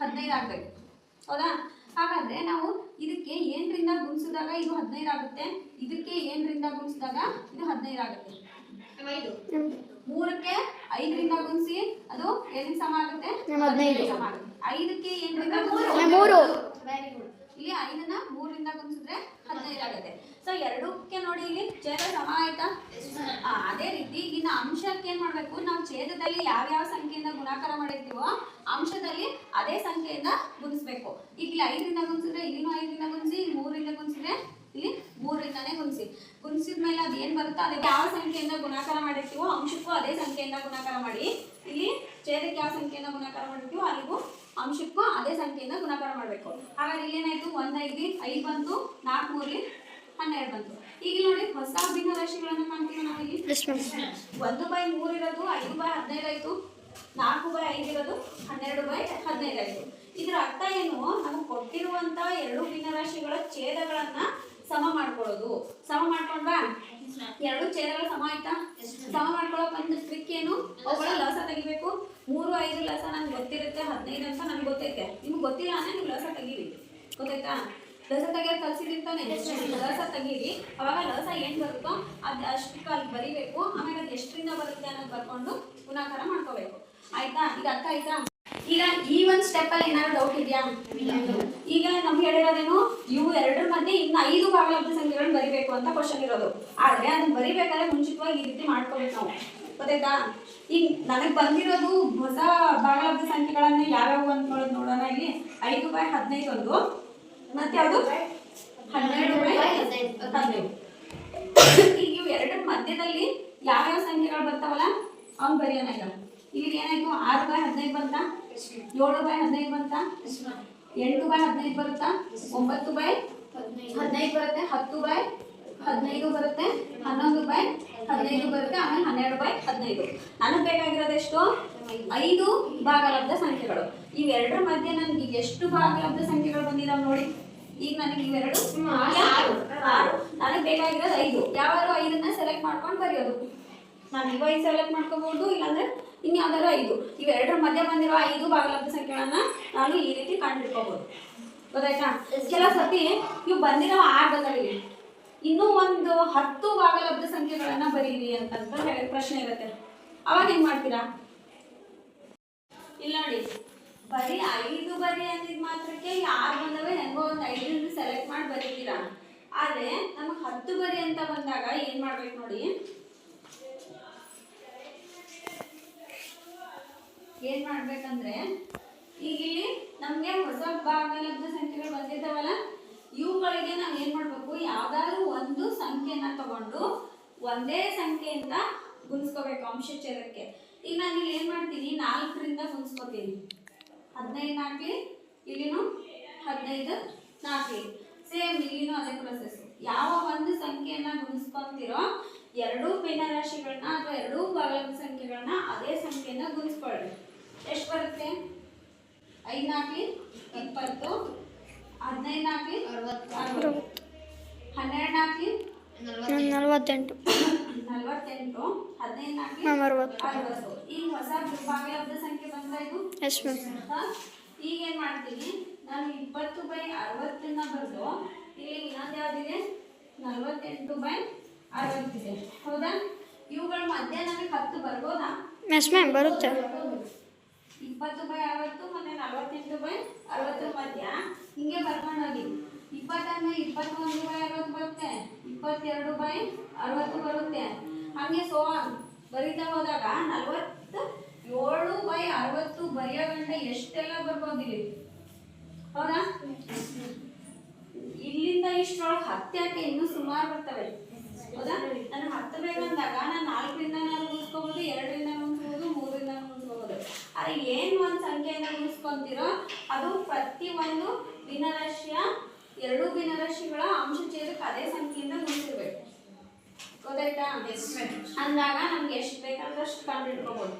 15 ಆಗಬೇಕು, ಹೌದಾ? ಹಾಗಾದರೆ ನಾವು ಇದಕ್ಕೆ 8ರಿಂದ ಗುಣಿಸಿದಾಗ ಇದು 15 ಆಗುತ್ತೆ, ಇದಕ್ಕೆ 8ರಿಂದ ಗುಣಿಸಿದಾಗ ಇದು 15 ಆಗುತ್ತೆ. 3ಕ್ಕೆ 5ರಿಂದ ಗುಣಿಸಿ ಅದು ಏನಿಗೆ ಸಮ ಆಗುತ್ತೆ? 15 ಸಮ ಆಗುತ್ತೆ. 5ಕ್ಕೆ 8ರಿಂದ ಇಲ್ಲಿ 5ನ್ನ 3ರಿಂದ ಗುಣಿಸಿದ್ರೆ 15 ಆಗುತ್ತೆ. ಸೊ ಎರಡಕ್ಕೆ ನೋಡಿ ಇಲ್ಲಿ ಛೇದ ಸಮ ಆಯ್ತಾ? ಅದೇ ರೀತಿ ಇನ್ನು ಅಂಶಕ್ಕೆ ಏನು ಮಾಡಬೇಕು, ನಾವು ಛೇದದಲ್ಲಿ ಯಾವ್ಯಾವ ಸಂಖ್ಯೆಯಿಂದ ಗುಣಾಕಾರ ಮಾಡಿರ್ತೀವೋ ಅಂಶದಲ್ಲಿ ಅದೇ ಸಂಖ್ಯೆಯಿಂದ ಗುಣಿಸ್ಬೇಕು. ಈಗ ಇಲ್ಲಿ 5ರಿಂದ ಗುಣಿಸಿದ್ರೆ ಇಲ್ಲಿನೂ 5ರಿಂದ ಗುಣಿಸಿ, 3ರಿಂದ ಗುಣಿಸಿದ್ರೆ ಇಲ್ಲಿ 3ರಿಂದನೇ ಗುಣಿಸಿದ ಮೇಲೆ ಅದು ಏನು ಬರುತ್ತೋ ಅದಕ್ಕೆ ಯಾವ ಸಂಖ್ಯೆಯಿಂದ ಗುಣಾಕಾರ ಮಾಡಿರ್ತೀವೋ ಅಂಶಕ್ಕೂ ಅದೇ ಸಂಖ್ಯೆಯಿಂದ ಗುಣಾಕಾರ ಮಾಡಿ. ಇಲ್ಲಿ ಛೇದಕ್ಕೆ ಯಾವ ಸಂಖ್ಯೆಯಿಂದ ಗುಣಾಕಾರ ಮಾಡಿರ್ತೀವೋ ಅಲ್ಲಿಗೂ ಅಂಶಕ್ಕೂ ಅದೇ ಸಂಖ್ಯೆಯಿಂದ ಗುಣಾಕಾರ ಮಾಡಬೇಕು. ಹಾಗಾದ್ರೆ ಇಲ್ಲೇನಾಯ್ತು, 1 5 ಬಂತು, 4 3 12 ಬಂತು. ಈಗ ನೋಡಿ ಹೊಸ ಭಿನ್ನ ರಾಶಿಗಳನ್ನು ಕಾಣ್ತೀವಿ ನಾವು ಇಲ್ಲಿ. 1/3 ಇರೋದು 5/15 ಆಯಿತು, 4/5 ಇರೋದು 12/15 ಆಯಿತು. ಇದರ ಅರ್ಥ ಏನು, ನಮಗೆ ಕೊಟ್ಟಿರುವಂಥ ಎರಡು ಭಿನ್ನರಾಶಿಗಳ ಛೇದಗಳನ್ನ ಸಮ ಮಾಡ್ಕೊಳ್ಳೋದು. ಸಮ ಮಾಡ್ಕೊಂಡ್ವಾ? ಎರಡು ಛೇದಗಳ ಸಮ ಆಯ್ತಾ? ಸಮ ಮಾಡ್ಕೊಳ್ಳೋಕೆ ಒಂದು ಟ್ರಿಕ್ ಏನು, ಅವುಗಳ ಲಸ ತೆಗಿಬೇಕು. 3 5 ಲಸ ನನಗೆ ಗೊತ್ತಿರುತ್ತೆ, 15 ಅಂತ ನನಗೆ ಗೊತ್ತೈತೆ. ನಿಮ್ಗೆ ಗೊತ್ತಿಲ್ಲ ಅಂದರೆ ನೀವು ಲಸ ತೆಗೀರಿ, ಗೊತ್ತಾಯ್ತಾ? ಲಸ ತೆಗಿಯೋದು ಕಲ್ಸಿರ್ತಾನೆ, ಲಸ ತೆಗೀರಿ. ಅವಾಗ ಲಸ ಏನು ಬರುತ್ತೋ ಅದು ಅಷ್ಟಕ್ಕೆ ಅಲ್ಲಿ ಬರಿಬೇಕು. ಆಮೇಲೆ ಅದು ಎಷ್ಟರಿಂದ ಬರುತ್ತೆ ಅನ್ನೋದು ಬರ್ಕೊಂಡು ಗುಣಾಕಾರ ಮಾಡ್ಕೋಬೇಕು. ಆಯ್ತಾ? ಈಗ ಅರ್ಥ ಆಯ್ತಾ? ಈಗ ಈ ಒಂದು ಸ್ಟೆಪ್ಪಲ್ಲಿ ಏನಾದ್ರು ಡೌಟ್ ಇದೆಯಾ? ಈಗ ನಮ್ಗೆ ಹೇಳಿರೋದೇನು, ಇವು ಎರಡರ ಮಧ್ಯೆ ಇನ್ನು 5 ಭಾಗಲಬ್ಧ ಸಂಖ್ಯೆಗಳನ್ನು ಬರಿಬೇಕು ಅಂತ ಕ್ವಶನ್ ಇರೋದು. ಆದರೆ ಅದನ್ನ ಬರಿಬೇಕಾದ್ರೆ ಮುಂಚಿತವಾಗಿ ಈ ರೀತಿ ಮಾಡ್ಕೋಬೇಕು ನಾವು, ಗೊತ್ತಾಯ್ತಾ? ಈಗ ನನಗೆ ಬಂದಿರೋದು ಹೊಸ ಭಾಗಲಬ್ಧ ಸಂಖ್ಯೆಗಳನ್ನ ಯಾವ್ಯಾವ ಅಂದ್ಕೊಳ್ಳೋದು ನೋಡೋಣ. ಇಲ್ಲಿ 5/15 ಒಂದು, ಮತ್ತೆ ಯಾವುದು 12/15. ಈಗ ಇವು ಎರಡರ ಮಧ್ಯದಲ್ಲಿ ಯಾವ್ಯಾವ ಸಂಖ್ಯೆಗಳು ಬರ್ತಾವಲ್ಲ ಅವ್ನು ಬರೆಯೋಣ. ಈಗ ಇಲ್ಲಿ ಏನಾಯ್ತು, 6/15 ಬಂತಾ, 7/15 ಬಂತಾ, 8/15 ಬರುತ್ತಾ, 9/15 ಬರುತ್ತೆ, 10/15 ಬರುತ್ತೆ, 11/15 ಬರುತ್ತೆ, ಆಮೇಲೆ 12/15. ನನಗೆ ಬೇಕಾಗಿರೋದು ಎಷ್ಟು? 5 ಭಾಗಲಬ್ಧ ಸಂಖ್ಯೆಗಳು. ಇವೆರಡರ ಮಧ್ಯೆ ನನಗೆ ಎಷ್ಟು ಭಾಗಲಬ್ಧ ಸಂಖ್ಯೆಗಳು ಬಂದಿದಾವೆ ನೋಡಿ. ಈಗ ನನಗೆ ಇವೆರಡು 6, ನನಗೆ ಬೇಕಾಗಿರೋದು 5. ಯಾವಾರು 5ನ್ನ ಸೆಲೆಕ್ಟ್ ಮಾಡ್ಕೊಂಡು ಬರೆಯೋದು. ನಾನು ಇವ 5 ಸೆಲೆಕ್ಟ್ ಮಾಡ್ಕೋಬಹುದು, ಇಲ್ಲಾಂದ್ರೆ ಇನ್ಯಾವ್ದಾದ್ರು 5. ಇವೆರಡರ ಮಧ್ಯೆ ಬಂದಿರೋ 5 ಭಾಗಲಬ್ಧ ಸಂಖ್ಯೆಗಳನ್ನ ನಾನು ಈ ರೀತಿ ಕಂಡುಹಿಡ್ಕೋಬಹುದು, ಗೊತ್ತಾಯ್ತಾ? ಕೆಲವು ಸತಿ ಇವು ಬಂದಿರೋ 6 ಬದಲಿಗೆ ಇನ್ನೂ ಒಂದು 10 ಭಾಗಲಬ್ಧ ಸಂಖ್ಯೆಗಳನ್ನ ಬರೀರಿ ಅಂತಂತ ಪ್ರಶ್ನೆ ಇರುತ್ತೆ. ಅವಾಗ ಹೆಂಗ್ ಮಾಡ್ತೀರಾ? ಇಲ್ಲ ನೋಡಿ, ಬರೀ 5 ಬರಿ ಅಂದಿದ್ ಮಾತ್ರಕ್ಕೆ 6 ಬಂದವೆ, ಹೆಂಗೋ ಒಂದು 5 ಸೆಲೆಕ್ಟ್ ಮಾಡಿ ಬರೀತೀರಾ. ಆದ್ರೆ ನಮಗೆ 10 ಬರಿ ಅಂತ ಬಂದಾಗ ಏನ್ ಮಾಡ್ಬೇಕು ನೋಡಿ, ಏನ್ ಮಾಡ್ಬೇಕಂದ್ರೆ ಈಗ ಇಲ್ಲಿ ನಮ್ಗೆ ಹೊಸ ಭಾಗಲಬ್ಧ ಸಂಖ್ಯೆಗಳು ಬಂದಿದ್ದಾವಲ್ಲ, ಇವುಗಳಿಗೆ ನಾವು ಏನ್ ಮಾಡ್ಬೇಕು, ಯಾವ್ದಾದ್ರು ಒಂದು ಸಂಖ್ಯೆನ ತಗೊಂಡು ಒಂದೇ ಸಂಖ್ಯೆಯಿಂದ ಗುಣಿಸ್ಕೋಬೇಕು ಅಂಶ ಛೇದಕ್ಕೆ. ಈಗ ನಾನು ಇಲ್ಲಿ ಏನ್ ಮಾಡ್ತೀನಿ, 4ರಿಂದ ಗುಣಿಸ್ಕೋತೀನಿ. 15 4 ಇಲ್ಲಿನೂ 15 4. ಸೇಮ್ ಇಲ್ಲಿನೂ ಅದೇ ಪ್ರೊಸೆಸ್. ಯಾವ ಒಂದು ಸಂಖ್ಯೆಯನ್ನ ಗುಣಿಸ್ಕೊಂತೀರೋ ಎರಡೂ ಭಿನ್ನರಾಶಿಗಳನ್ನ ಅಥವಾ ಎರಡೂ ಭಾಗಲಬ್ಧ ಸಂಖ್ಯೆಗಳನ್ನ ಅದೇ ಸಂಖ್ಯೆಯಿಂದ ಗುಣಿಸ್ಕೊಳ್ಳಿ. ಎಷ್ಟು ಬರುತ್ತೆ? 5 4 20, 15 4 60, 12 4 48, 15 4 60. ಈಗ ಹೊಸ ಭಾಗಲಬ್ಧ ಸಂಖ್ಯೆ ಬಂದ ಇದು. ಈಗ ಏನ್ ಮಾಡ್ತೀನಿ, ನಾನು 20/60 ಬರೆದು ಇಲ್ಲಿ ಇನ್ನೊಂದು ಯಾವ್ದಿದೆ, 48/60 ಇದೆ, ಹೌದಾ? ಇವುಗಳ ಮಧ್ಯೆ ನನಗೆ 10 ಬರ್ಬೋದಾ? ಬರುತ್ತೆ. 20/60 ಮತ್ತೆ 48/60 ಮಧ್ಯ ಹಿಂಗೆ ಬರ್ಕೊಂಡು ಹೋಗಿ. 20 21/60 ಬರುತ್ತೆ, 22/60 ಬರುತ್ತೆ, ಹಂಗೆ ಬರೀತಾ ಹೋದಾಗ 47/60 ಬರೆಯೋ ಗಂಟ ಎಷ್ಟೆಲ್ಲ ಬರ್ಬೋದಿಲ್ಲಿ, ಹೌದಾ? ಇಲ್ಲಿಂದ ಇಷ್ಟರೊಳಗೆ 10 ಯಾಕೆ, ಇನ್ನೂ ಸುಮಾರು ಬರ್ತವೆ, ಹೌದಾ? ನಾನು 10 ಬೇಕಂದಾಗ ನಾನು 4ರಿಂದ ಗುಣಿಸ್ಕೋಬಹುದು, 2ರಿಂದ ಗುಣಿಸ್ಕೋಬಹುದು, 3ರಿಂದ ಗುಣಿಸ್ಕೋಬಹುದು. ಆದರೆ ಏನು ಒಂದು ಸಂಖ್ಯೆಯಿಂದ ಗುಣಿಸ್ಕೊಂತೀರೋ ಅದು ಪ್ರತಿಯೊಂದು ಭಿನ್ನರಾಶಿಯ ಎರಡೂ ಭಿನ್ನರಾಶಿಗಳ ಅಂಶ ಛೇದಕ್ಕೆ ಅದೇ ಸಂಖ್ಯೆಯಿಂದ ಗುಣಿಸಿರ್ಬೇಕು, ಗೊತ್ತಾಯ್ತಾ? ಅಂದಾಗ ನಮ್ಗೆ ಎಷ್ಟು ಬೇಕಂದ್ರೆ ಅಷ್ಟು ಕಂಡು ಹಿಡ್ಕೋಬಹುದು.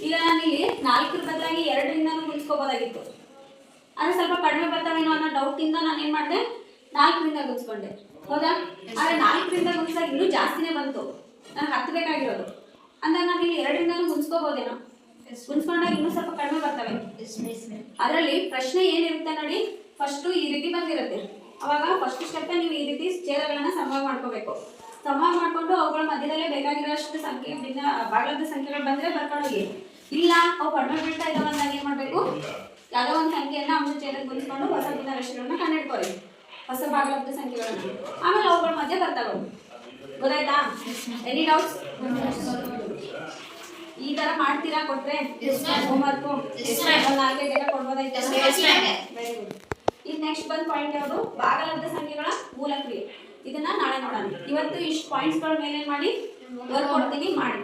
ಈಗ ನಾನಿಲ್ಲಿ 4ರ ಬದಲಾಗಿ 2ರಿಂದನೂ ಗುಣಿಸ್ಕೋಬೋದಾಗಿತ್ತು. ಆದರೆ ಸ್ವಲ್ಪ ಕಡಿಮೆ ಬರ್ತಾವೇನೋ ಅನ್ನೋ ಡೌಟಿಂದ ನಾನು ಏನು ಮಾಡಿದೆ, 4ರಿಂದ ಗುಣಿಸ್ಕೊಂಡೆ. ಹೌದಾ? ಆದರೆ 4ರಿಂದ ಗುಣಿಸಾಗ ಇನ್ನೂ ಜಾಸ್ತಿನೇ ಬಂತು, ನನಗೆ 10 ಬೇಕಾಗಿರೋದು. ಅಂದಾಗ ನಾನು ಇಲ್ಲಿ 2ರಿಂದನೂ ಗುಣಿಸ್ಕೋಬೋದೇನೋ, ಗುಣಿಸ್ಕೊಂಡಾಗ ಇನ್ನೂ ಸ್ವಲ್ಪ ಕಡಿಮೆ ಬರ್ತವೆ. ಅದರಲ್ಲಿ ಪ್ರಶ್ನೆ ಏನಿರುತ್ತೆ ನೋಡಿ, ಫಸ್ಟು ಈ ರೀತಿ ಬಂದಿರುತ್ತೆ. ಅವಾಗ ಫಸ್ಟ್ ಸ್ಟೆಪ್ ನೀವು ಈ ರೀತಿ ಛೇದಗಳನ್ನು ಸಮವಾಗಿ ಮಾಡ್ಕೋಬೇಕು. ಸಮವಾಗಿ ಮಾಡಿಕೊಂಡು ಅವುಗಳ ಮಧ್ಯದಲ್ಲೇ ಬೇಕಾಗಿರೋಷ್ಟು ಸಂಖ್ಯೆ ಭಾಗಲಬ್ಧ ಸಂಖ್ಯೆಗಳು ಬಂದರೆ ಬರ್ಕೊಂಡೋಗಿ. ಇಲ್ಲ ಅವು ಕಡಿಮೆ ಬೀಳ್ತಾ ಇದ್ದಾವೆ ಅಂದಾಗ ಏನು ಮಾಡಬೇಕು, ಯಾವುದೋ ಒಂದು ಸಂಖ್ಯೆಯನ್ನು ಅಂಶ ಛೇದಕ್ಕೆ ಗುಣಿಸ್ಕೊಂಡು ಹೊಸ ಭಿನ್ನರಾಶಿಗಳನ್ನ ಕಂಡುಹಿಡ್ಕೊಳ್ಳಿ, ಹೊಸ ಭಾಗಲಬ್ಧ ಸಂಖ್ಯೆಗಳನ್ನು. ಆಮೇಲೆ ಅವುಗಳ ಮಧ್ಯೆ ಬರ್ತಾವೆ. ಗೊತ್ತಾಯ್ತಾ? Any doubts? ಈ ತರ ಮಾಡ್ತೀರಾ ಕೊಟ್ರೆ ಹೋಮ್ವರ್ಕ್ ಒಂದು 4-5 ಜನ ಕೊಡ್ಬೋದಾಯ್ತಾ? Very good. ಈಗ ನೆಕ್ಸ್ಟ್ ಬಂದು ಪಾಯಿಂಟ್ ಯಾವುದು, ಭಾಗಲಬ್ಧ ಸಂಖ್ಯೆಗಳ ಮೂಲ ಕ್ರಿಯೆ. ಇದನ್ನ ನಾಳೆ ನೋಡೋಣ. ಇವತ್ತು ಇಷ್ಟು ಪಾಯಿಂಟ್ಸ್ಗಳ ಮೇಲೆ ಮಾಡಿ ವರ್ಕ್ ಕೊಡ್ತೀನಿ, ಮಾಡಿ.